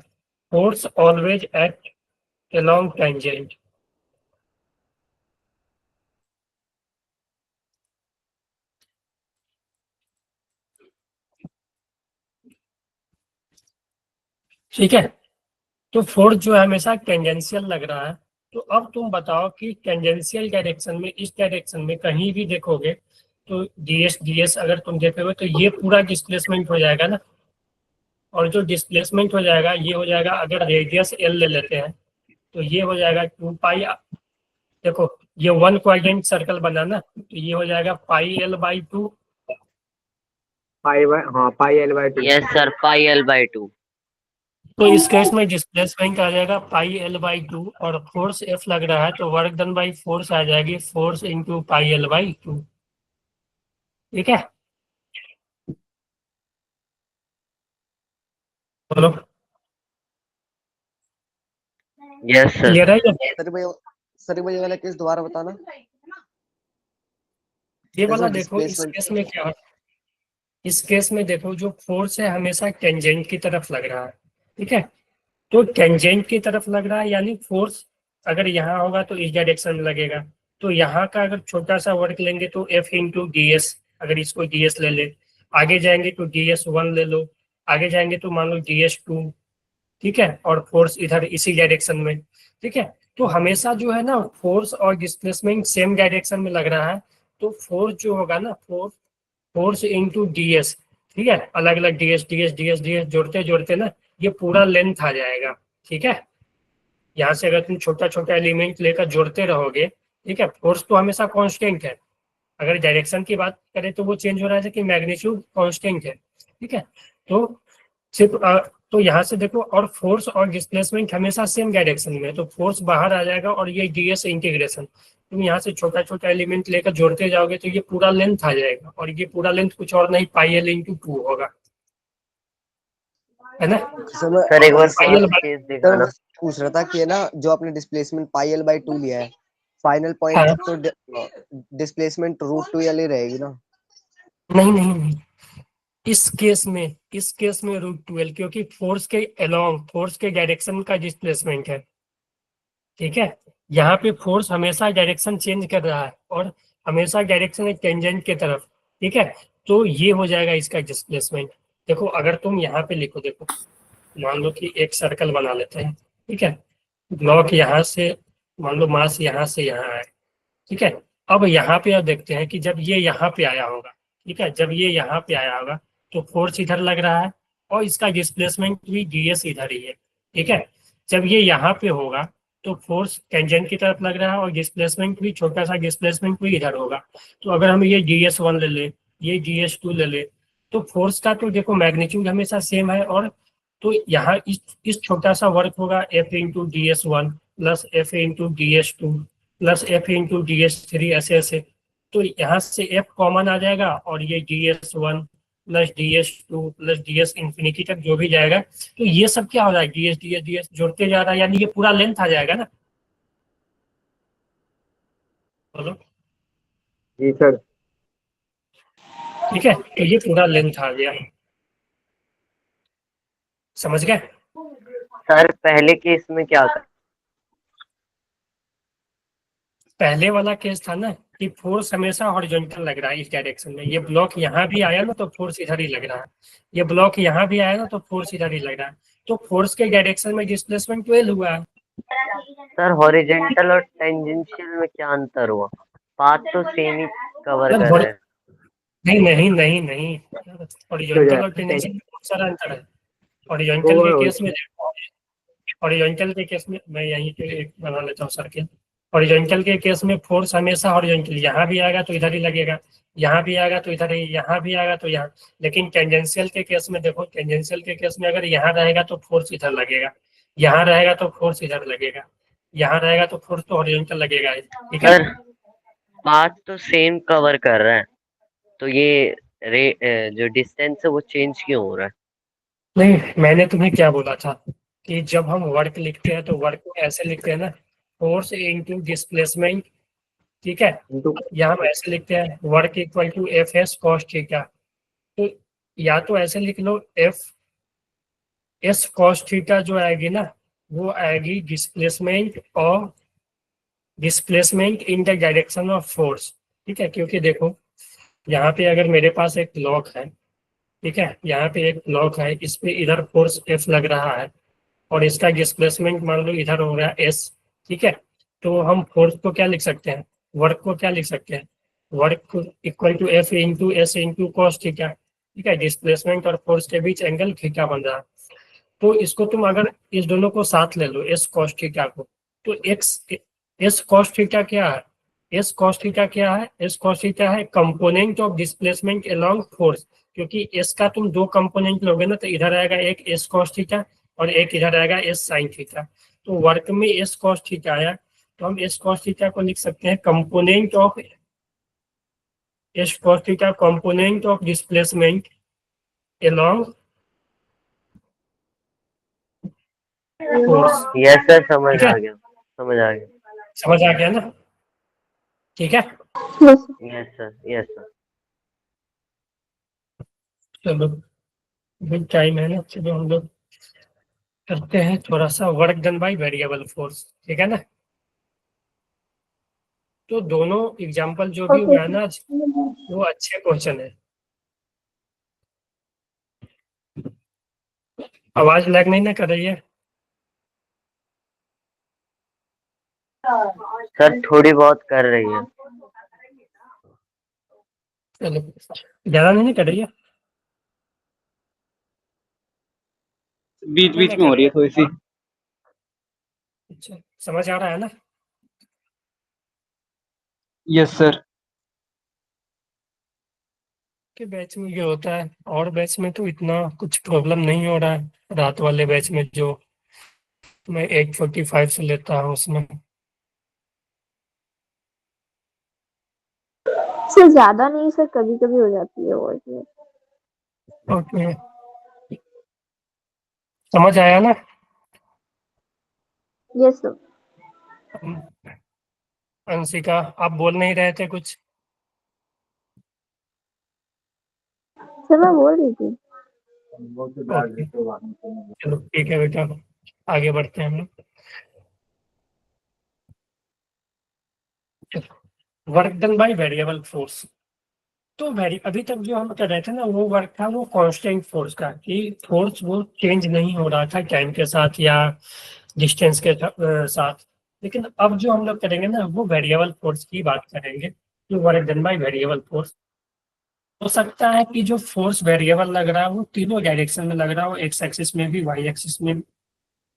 force always act along tangent. ठीक है, तो फोर्स जो है हमेशा टेंजेंशियल लग रहा है। तो अब तुम बताओ कि टेंजेंशियल डायरेक्शन में, इस डायरेक्शन में कहीं भी देखोगे तो ds अगर तुम देखोगे तो ये पूरा डिस्प्लेसमेंट हो जाएगा ना। और जो डिस्प्लेसमेंट हो जाएगा ये हो जाएगा, अगर रेडियस L ले लेते हैं तो ये हो जाएगा 2 पाई। देखो ये 1 क्वाड्रेंट सर्कल बना ना, तो ये हो जाएगा πL/2। पाई L/2। Yes sir, πL/2। तो इस केस में डिस्प्लेसमेंट आ जाएगा πL/2 और फोर्स F लग रहा है तो वर्क डन बाई फोर्स आ जाएगी फोर्स इंटू πL/2। ठीक है, बोलो। Yes sir. क्लियर है ये? सर भाई ये वाला केस दोबारा बताना। ये वाला जैसे देखो, इस डिस्प्लेसमेंट। केस में क्या है, इस केस में देखो जो फोर्स है हमेशा टेंजेंट की तरफ लग रहा है। ठीक है, तो टेंजेंट की तरफ लग रहा है यानी फोर्स अगर यहाँ होगा तो इस डायरेक्शन में लगेगा। तो यहाँ का अगर छोटा सा वर्क लेंगे तो F × ds, अगर इसको ds ले ले, आगे जाएंगे तो ds1 ले लो, आगे जाएंगे तो मान लो ds2। ठीक है, और फोर्स इधर इसी डायरेक्शन में। ठीक है, तो हमेशा जो है ना फोर्स और डिस्प्लेसमेंट सेम डायरेक्शन में लग रहा है। तो फोर्स जो होगा ना, फोर्स इंटू ds। ठीक है, अलग अलग ds जोड़ते जोड़ते ना ये पूरा लेंथ आ जाएगा। ठीक है, यहाँ से अगर तुम छोटा छोटा एलिमेंट लेकर जोड़ते रहोगे, ठीक है, फोर्स तो हमेशा कांस्टेंट है। अगर डायरेक्शन की बात करें तो वो चेंज हो रहा है कि मैग्नीट्यूड कांस्टेंट है। ठीक है, तो सिर्फ तो यहाँ से देखो, और फोर्स और डिस्प्लेसमेंट हमेशा सेम डायरेक्शन में है तो फोर्स बाहर आ जाएगा और ये ds इंटीग्रेशन तुम यहाँ से छोटा छोटा एलिमेंट लेकर जोड़ते जाओगे तो ये पूरा लेंथ आ जाएगा और ये पूरा लेंथ कुछ और नहीं πL/2 होगा, है ना? सर एक बार पायल केस दिखाना। पूछ रहा था कि है ना जो आपने डिस्प्लेसमेंट πL/2 लिया है, फाइनल पॉइंट हाँ, तक तो डिस्प्लेसमेंट √2L ही रहेगी ना। नहीं नहीं नहीं, इस केस में √2L क्योंकि फोर्स के अलोंग, फोर्स के डायरेक्शन का डिस्प्लेसमेंट है। ठीक है, यहाँ पे फोर्स हमेशा डायरेक्शन चेंज कर रहा है और हमेशा डायरेक्शन है टेंजेंट की तरफ। ठीक है, तो ये हो जाएगा इसका डिस्प्लेसमेंट। देखो अगर तुम यहाँ पे लिखो, देखो मान लो कि एक सर्कल बना लेते हैं। ठीक है, ब्लॉक यहाँ से, मान लो मास यहाँ से यहाँ आए। ठीक है, अब यहाँ पे आप देखते हैं कि जब ये यहाँ पे आया होगा, ठीक है, जब ये यहाँ पे आया होगा तो फोर्स इधर लग रहा है और इसका डिस्प्लेसमेंट भी ds इधर ही है। ठीक है, जब ये यहाँ पे होगा तो फोर्स टेंजेंट की तरफ लग रहा है और डिस्प्लेसमेंट भी, छोटा सा डिस्प्लेसमेंट भी इधर होगा। तो अगर हम ये ds1 ले ले, ये ds2 ले ले, तो फोर्स का तो देखो मैग्नीट्यूड हमेशा सेम है। और तो यहाँ इस छोटा सा वर्क होगा F × ds1 plus F × ds2 plus F × ds3 ऐसे ऐसे। तो यहाँ से F कॉमन आ जाएगा और ये ds1 plus ds2 plus ds infinity तक जो भी जाएगा तो ये सब क्या हो रहा है, ds जोड़ते जा रहा है यानी ये पूरा लेंथ आ जाएगा ना। बोलो। जी सर। ठीक है, तो ये पूरा लेंथ आ गया, समझ गए? सर पहले केस में क्या था? पहले वाला केस था ना कि फोर्स हमेशा हॉरिजॉन्टल लग रहा है इस डायरेक्शन में, ये ब्लॉक यहाँ भी आया ना तो फोर्स इधर ही लग रहा है, ये ब्लॉक यहाँ भी आया ना तो फोर्स इधर ही लग रहा है, तो फोर्स के डायरेक्शन में डिस्प्लेसमेंट 12 हुआ है। सर हॉरिजेंटल और टेंजेंशियल में क्या अंतर हुआ? पाथ तो सेम ही कवर कर रहे हैं। नहीं नहीं नहीं नहीं, हॉरिजॉन्टल और टेंजेंशियल में बहुत सारा अंतर है। हॉरिजॉन्टल के केस में हॉरिजॉन्टल के केस में मैं यहीं पे एक बना लेता हूँ सर्किल। हॉरिजॉन्टल के केस में फोर्स हमेशा हॉरिजॉन्टल यहाँ भी आएगा तो इधर ही लगेगा, यहाँ भी आएगा तो इधर ही, यहाँ भी आएगा तो यहाँ। लेकिन टेंजेंशियल के केस में देखो, टेंजेंशियल के केस में अगर यहाँ रहेगा तो फोर्स इधर लगेगा, यहाँ रहेगा तो फोर्स इधर लगेगा, यहाँ रहेगा तो फोर्स तो हॉरिजॉन्टल लगेगा ही, ठीक है। सर पाथ तो सेम कवर कर रहे हैं, तो ये जो डिस्टेंस है वो चेंज क्यों हो रहा है? नहीं, मैंने तुम्हें क्या बोला था कि जब हम वर्क लिखते हैं तो वर्क को ऐसे लिखते हैं ना, फोर्स इनटू डिस्प्लेसमेंट, ठीक है। यहाँ हम ऐसे लिखते हैं work equal to f s cos theta, तो या तो ऐसे लिख लो एफ एस कॉस थीटा जो आएगी ना वो आएगी displacement in the direction of force, ठीक है। क्योंकि देखो यहाँ पे अगर मेरे पास एक ब्लॉक है, ठीक है, यहाँ पे एक ब्लॉक है, इस पे इधर फोर्स एफ लग रहा है और इसका डिस्प्लेसमेंट मान लो इधर हो गया एस, ठीक है। तो हम फोर्स को क्या लिख सकते हैं, वर्क को क्या लिख सकते हैं, work equal to f into S into cos theta, ठीक है। डिस्प्लेसमेंट और फोर्स के बीच एंगल थीटा बन रहा है, तो इसको तुम अगर इस दोनों को साथ ले लो एस कॉस थीटा को, तो एक्स एस कॉस थीटा क्या है, एस कॉस थीटा क्या है, एस कॉस थीटा है component of displacement along force. क्योंकि एस का तुम दो कंपोनेंट लोगे ना तो इधर आएगा एक एस कॉस थीटा और एक इधर आएगा एस साइन थीटा, तो वर्क में एस कॉस थीटा आया तो हम एस कॉस थीटा को लिख सकते हैं component of S cos theta component of displacement along force, yes sir, समझ ठीक है। आ गया, समझ आ गया। समझ आ गया ना, ठीक है। Yes, sir. Yes sir, yes sir. चलो बिग टाइम है ना, चलो हम लोग करते हैं थोड़ा सा work done by variable force, ठीक है ना। तो दोनों एग्जांपल जो भी Okay, हुआ है ना आज, sir. वो अच्छे क्वेश्चन है। आवाज लैग नहीं ना कर रही है? सर थोड़ी बहुत कर रही है। चलो, ज्यादा नहीं कर रही है? बीच बीच में हो रही है थोड़ी सी। अच्छा, समझ आ रहा है ना? Yes sir. के बैच में ये होता है, और बैच में तो इतना कुछ प्रॉब्लम नहीं हो रहा है। रात वाले बैच में जो मैं 8:45 से लेता हूँ उसमें सर ज्यादा नहीं सर, कभी कभी हो जाती है वॉइस में। ओके, समझ आया ना? Yes sir. अंशिका, आप बोल नहीं रहे थे कुछ? सर मैं बोल रही थी। ओके, चलो ठीक है बेटा, आगे बढ़ते हैं हम लोग। Work done by variable force, तो वेरी अभी तक जो हम कर रहे थे ना वो वर्क था वो कांस्टेंट फोर्स का, कि फोर्स वो चेंज नहीं हो रहा था टाइम के साथ या डिस्टेंस के साथ। लेकिन अब जो हम लोग करेंगे ना वो वेरिएबल फोर्स की बात करेंगे, जो work done by variable force. हो सकता है कि जो फोर्स वेरिएबल लग रहा है वो तीनों डायरेक्शन में लग रहा हो, एक्स एक्सिस में भी, वाई एक्सिस में भी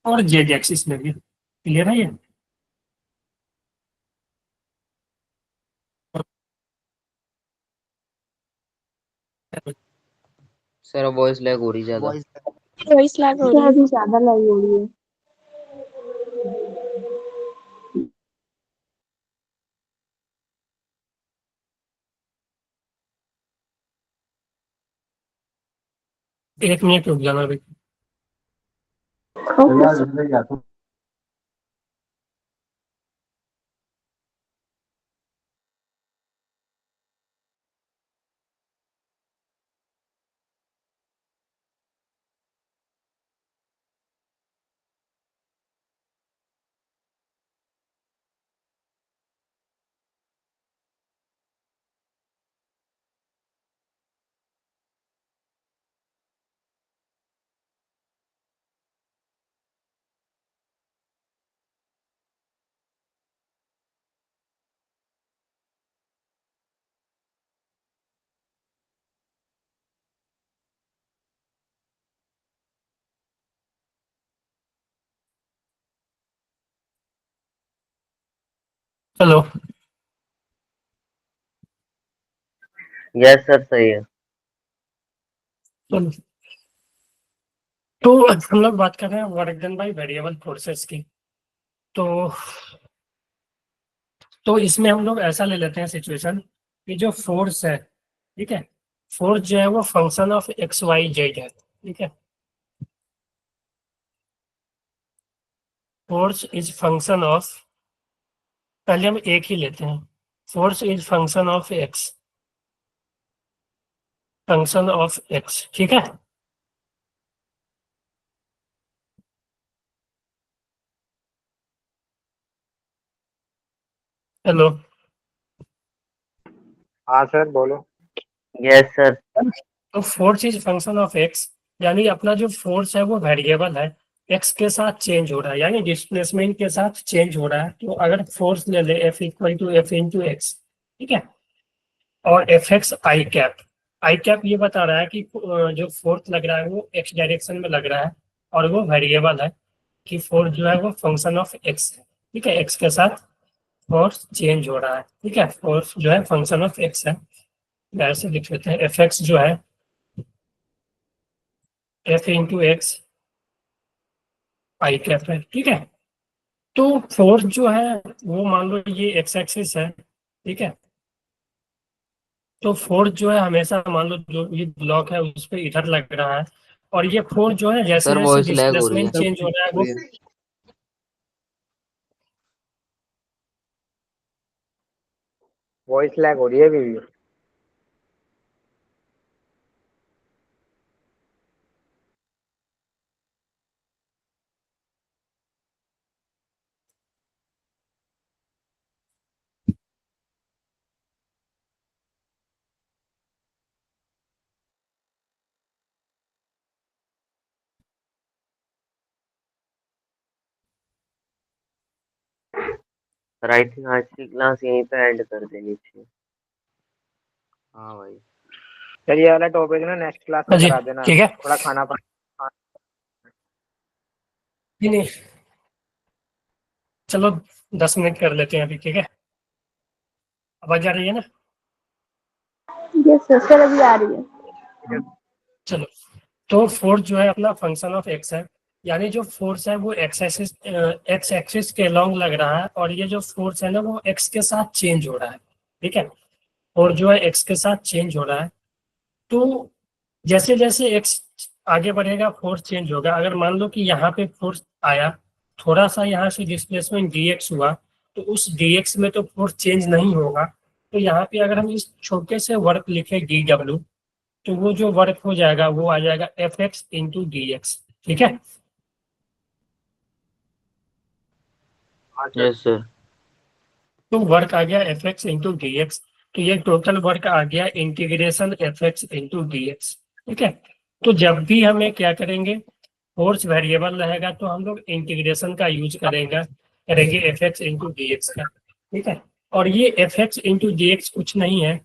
और जेड एक्सिस में भी। क्लियर है ये? सर वॉइस लैग हो रही ज्यादा। वॉइस वॉइस लैग हो रही है, अभी ज्यादा लैग हो रही है। एक मिनट रुक जाना अभी। ओके। हेलो। यस सर सही है। चलो, तो हम लोग बात कर रहे हैं work done by variable forces की। तो इसमें हम लोग ऐसा ले लेते हैं सिचुएशन कि जो फोर्स है, ठीक है, फोर्स जो है वो function of x y z है, ठीक है। फोर्स इज फंक्शन ऑफ, पहले हम एक ही लेते हैं, force is function of x, function of x, ठीक है। हेलो। हाँ सर बोलो। Yes sir. तो force is function of x, यानी अपना जो फोर्स है वो वेरिएबल है, एक्स के साथ चेंज हो रहा है, यानी डिस्प्लेसमेंट के साथ चेंज हो रहा है। तो अगर फोर्स ले ले f equal to f into x, ठीक है, और एफ एक्स आई कैप ये बता रहा है कि जो फोर्स लग रहा है वो एक्स डायरेक्शन में लग रहा है, और वो वेरिएबल है कि फोर्स जो है वो फंक्शन ऑफ एक्स है, ठीक है, एक्स के साथ फोर्स चेंज हो रहा है, ठीक है, फोर्स जो है फंक्शन ऑफ एक्स है। ऐसे लिख लेते हैं एफ एक्स जो है F into x i cap है, ठीक है। तो फोर्स जो है वो मान लो ये एक्स एक्सिस है, ठीक है। तो फोर्स जो है हमेशा मान लो जो ये ब्लॉक है उस पे इधर लग रहा है, और ये फोर्स जो है जैसे सर जैसे वॉइस लैग हो रही डिस्प्लेसमेंट है। चेंज हो रहा है वो, वॉइस लैग हो रही है अभी भी। सर आई थिंक आज की क्लास यहीं पे एंड कर देनी चाहिए। हाँ भाई। सर ये वाला टॉपिक ना नेक्स्ट क्लास में जी करा देना, ठीक है। थोड़ा खाना पानी। नहीं नहीं, चलो 10 मिनट कर लेते हैं अभी, ठीक है। आवाज आ रही है ना? यस सर, सर अभी आ रही है। चलो, तो फोर्स जो है अपना फंक्शन ऑफ एक्स है, यानी जो फोर्स है वो एक्स एक्सिस के लॉन्ग लग रहा है, और ये जो फोर्स है ना वो एक्स के साथ चेंज हो रहा है, ठीक है, और जो है एक्स के साथ चेंज हो रहा है। तो जैसे जैसे एक्स आगे बढ़ेगा फोर्स चेंज होगा। अगर मान लो कि यहाँ पे फोर्स आया, थोड़ा सा यहाँ से डिस्प्लेसमेंट dx हुआ, तो उस dx में तो फोर्स चेंज नहीं होगा। तो यहाँ पे अगर हम इस छोटे से वर्क लिखे dw, तो वो जो वर्क हो जाएगा वो आ जाएगा f x into d x, ठीक है। हाँ सर। Yes sir. तो वर्क आ गया F x into d x, तो ये टोटल वर्क आ गया integration f x into d x, ठीक है। तो जब भी हमें क्या करेंगे, फोर्स वेरिएबल रहेगा तो हम लोग इंटीग्रेशन का यूज करेंगे F x into d x का, ठीक है। और ये F x into d x कुछ नहीं है,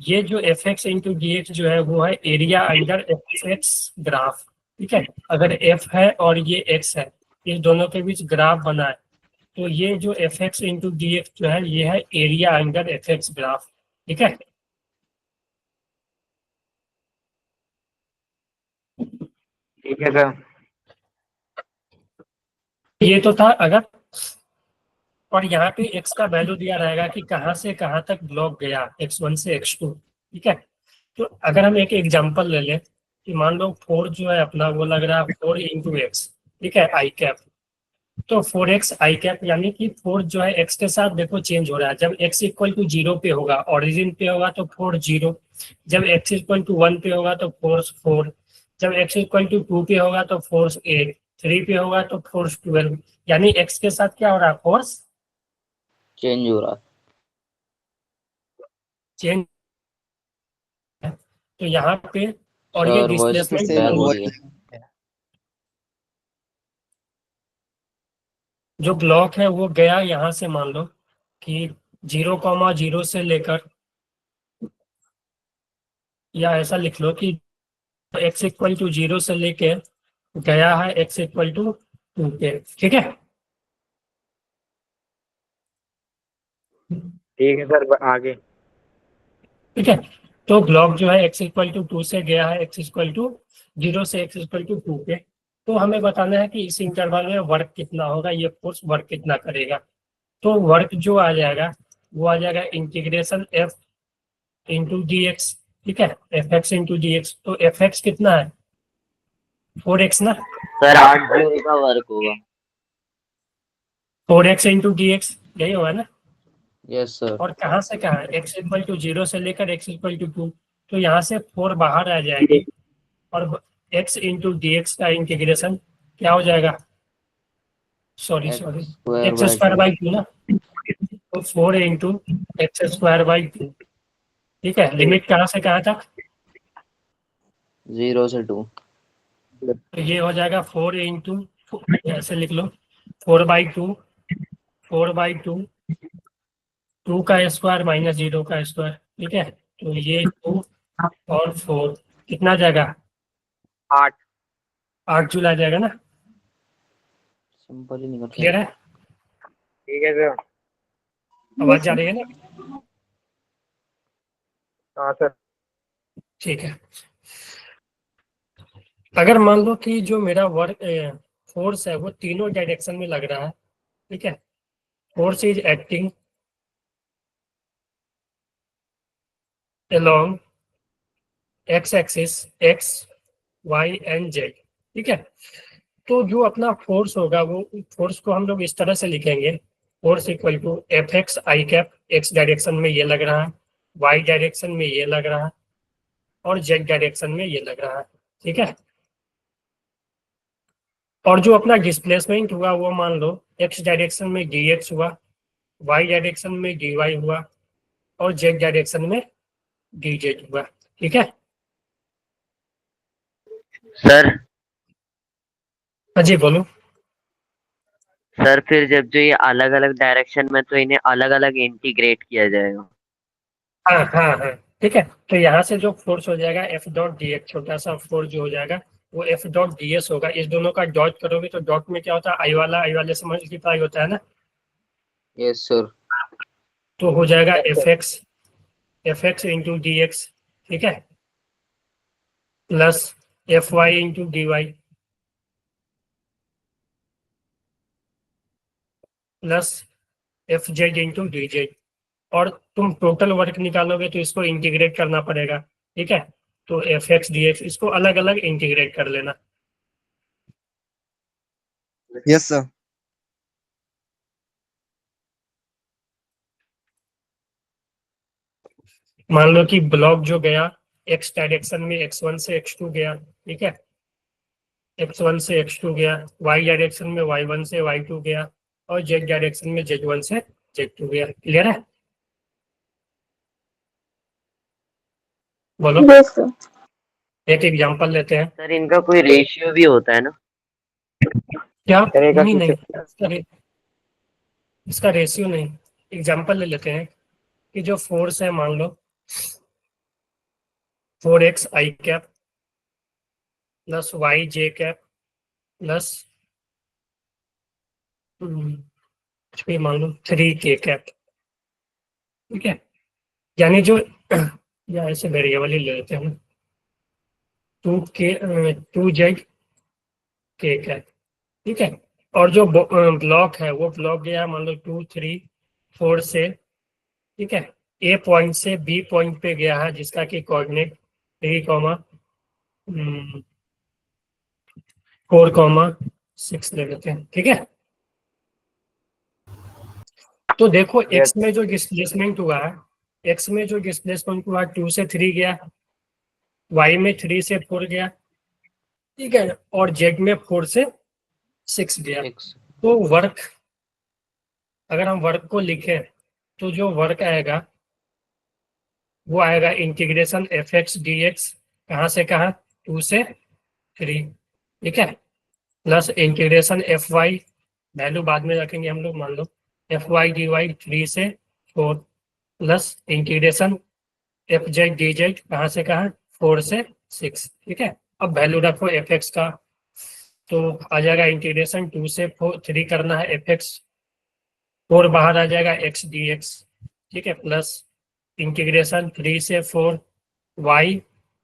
ये जो F x into d x जो है वो है area under F x graph, ठीक है। अगर एफ है और ये एक्स है, इस दोनों के बीच ग्राफ बना है, तो ये जो F x into d x जो है ये है area under F x graph, ठीक है। ठीक है सर। ये तो था अगर, और यहाँ पे x का वैल्यू दिया रहेगा कि कहाँ से कहाँ तक ब्लॉक गया, x1 से x2, ठीक है। तो अगर हम एक एग्जांपल ले लें कि मान लो 4 जो है अपना वो लग रहा है 4 इंटू एक्स, ठीक है, आई कैप। तो 4x आई कैप यानी कि 4 जो है x के साथ देखो चेंज हो रहा है। जब x इक्वल टू 0 पे होगा, ओरिजिन पे होगा तो 4 0, जब x इक्वल टू 1 पे होगा तो 4 4, जब x इक्वल टू 2 पे होगा तो 4 8, 3 पे होगा तो 4 12, यानी x के साथ क्या हो रहा है, फोर्स चेंज हो रहा है। चेंज। तो यहाँ पे, और ये सर वॉइस डिस्प्लेसमेंट लैग हो रही है। जो ब्लॉक है वो गया यहाँ से, मान लो कि 0,0 से लेकर, या ऐसा लिख लो कि x इक्वल टू 0 से लेके गया है x इक्वल टू 2 पे, ठीक है। ठीक है सर, आगे। ठीक है। तो ब्लॉक जो है x इक्वल टू 2 से गया है x इक्वल टू 0 से x इक्वल टू 2 पे। तो हमें बताना है कि इस इंटरवल में वर्क कितना होगा, ये फोर्स वर्क कितना करेगा। तो वर्क जो आ जाएगा वो आ जाएगा integration f into d x. ठीक है, F x into d x. तो एफ एक्स कितना है 4x ना, सर 8 जूल का वर्क होगा। 4x इंटू डी एक्स यही होगा ना। Yes sir. और कहाँ से कहाँ है, x इक्वल टू 0 से लेकर x इक्वल टू 2। तो यहाँ से 4 बाहर आ जाएगी और x इंटू डी एक्स का इंटीग्रेशन क्या हो जाएगा, सॉरी एक्स स्क्वायर बाई 2 ना। तो 4 इंटू एक्स स्क्वायर बाई 2। ठीक है, लिमिट कहाँ से कहाँ तक, 0 से 2। तो ये हो जाएगा 4 इंटू, ऐसे लिख लो 4/2, 4/2, 2 का स्क्वायर माइनस 0 का स्क्वायर। ठीक है, तो ये 2 और 4 कितना आ जाएगा, 8। 8 जूल आ जाएगा ना। सिंपल ही निकल क्लियर है, ठीक है सर। आवाज जा रही है ना। हाँ सर। ठीक है, अगर मान लो कि जो मेरा वर्क फोर्स है वो तीनों डायरेक्शन में लग रहा है। ठीक है, force is acting along x axis x y and z। ठीक है, तो जो अपना फोर्स होगा वो फोर्स को हम लोग इस तरह से लिखेंगे, force equal to f x i cap, x direction में ये लग रहा है, वाई डायरेक्शन में ये लग रहा है और जेड डायरेक्शन में ये लग रहा है। ठीक है, और जो अपना डिस्प्लेसमेंट हुआ वो मान लो एक्स डायरेक्शन में डी एक्स हुआ, वाई डायरेक्शन में डी वाई हुआ और जेड डायरेक्शन में डी जेड हुआ। ठीक है, सर हाँ जी बोलो। सर फिर जब जो ये अलग अलग डायरेक्शन में, तो इन्हें अलग अलग इंटीग्रेट किया जाएगा। हाँ हाँ हाँ, ठीक है। तो यहाँ से जो फोर्स हो जाएगा एफ डॉट डी एक्स, छोटा सा फोर्स जो हो जाएगा वो एफ डॉट डी एस होगा। इस दोनों का डॉट करोगे तो डॉट में क्या होता है, आई वाले से मल्टीप्लाई होता है ना। Yes sir. तो हो जाएगा f x into d x. ठीक है, plus f y into d y plus f z into d z. और तुम टोटल वर्क निकालोगे तो इसको इंटीग्रेट करना पड़ेगा। ठीक है, तो एफ एक्स डी एक्स इसको अलग अलग इंटीग्रेट कर लेना। Yes sir. मान लो कि ब्लॉक जो गया एक्स डायरेक्शन में x1 से x2 गया। ठीक है, x1 से x2 गया, y डायरेक्शन में y1 से y2 गया और z डायरेक्शन में z1 से z2 गया। क्लियर है, बोलो। Yes sir. एक एग्जांपल लेते हैं। सर इनका कोई रेशियो भी होता है ना। क्या, करेगा नहीं नहीं, पीछे। इसका रेशियो नहीं। एग्जांपल ले लेते हैं कि जो फोर्स है मान लो 4x आई कैप प्लस वाई जे कैप प्लस कुछ भी मान लो 3k कैप। ठीक है, यानी जो या ऐसे वेरिएबल ही ले लेते हैं 2z k कैप। ठीक है, और जो ब्लॉक है वो ब्लॉक गया मान लो 2 3 4 से। ठीक है, ए पॉइंट से बी पॉइंट पे गया है जिसका कि कोऑर्डिनेट 3,4,6 ले लेते हैं। ठीक है, तो देखो x में जो डिस्प्लेसमेंट हुआ है, x में जो डिस्प्लेसमेंट हुआ 2 से 3 गया, y में 3 से 4 गया। ठीक है, और z में 4 से 6 गया। तो वर्क, अगर हम वर्क को लिखें तो जो वर्क आएगा वो आएगा integration f x d x, कहाँ से कहाँ 2 से 3। ठीक है, plus integration f y, value बाद में रखेंगे हम लोग, मान लो एफ वाई डी वाई 3 से 4 plus integration f z d z, कहाँ से कहाँ 4 से 6। ठीक है, अब वैल्यू रखो एफ एक्स का, तो आ जाएगा इंटीग्रेशन 2 से 3 करना है एफ एक्स, 4 बाहर आ जाएगा एक्स डी एक्स ठीक है, प्लस इंटीग्रेशन 3 से 4 y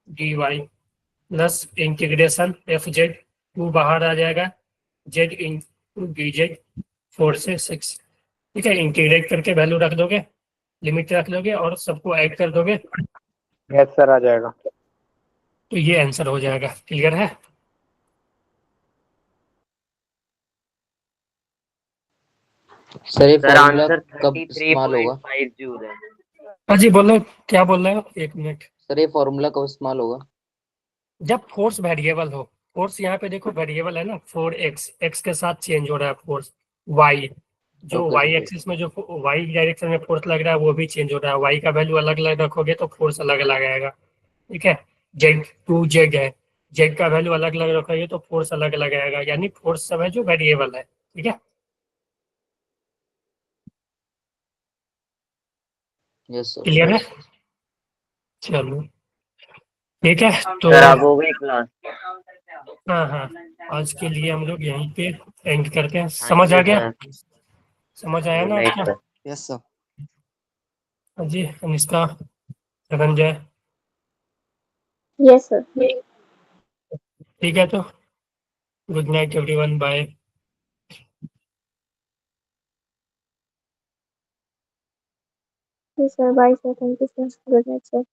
d y plus integration f z 2 बाहर आ जाएगा जेड इंटू डी जेड 4 से 6। ठीक है, इंटीग्रेट करके वैल्यू रख दोगे, लिमिट रख दोगे और सबको ऐड कर दोगे यस सर आ जाएगा। तो ये आंसर हो जाएगा। क्लियर है? सर ये सर फॉर्मूला आंसर कब इस्तेमाल होगा? 33.5 जूल है। हाँ जी बोलो, क्या बोल रहे हो? एक मिनट। सर ये फॉर्मूला कब इस्तेमाल होगा? जब फोर्स वेरिएबल हो, फोर्स यहाँ पे देखो वेरिएबल है ना, 4x, एक्स के साथ चेंज हो रहा है फोर्स, y जो ओके, y ओके। एक्सिस में जो y डायरेक्शन में फोर्स लग रहा है वो भी चेंज हो रहा है, y का वैल्यू अलग अलग रखोगे तो फोर्स अलग अलग आएगा। ठीक है, z है, z का वैल्यू अलग अलग रखोगे तो फोर्स अलग अलग आएगा, यानी फोर्स सब है जो वेरिएबल है। ठीक है, यस सर। क्लियर है? चलो ठीक है, तो सर अब हो गई क्लास। हाँ हाँ, आज के लिए हम लोग यहीं पे एंड करते हैं। थैंक समझ आ यू गया? सर। समझ आया गुड ना नाइट आपका? सर। Yes sir. हाँ जी, अनुष्का, धनंजय, यस सर। ठीक है, तो good night everyone, bye. Sir bye sir, thank you sir, good night sir.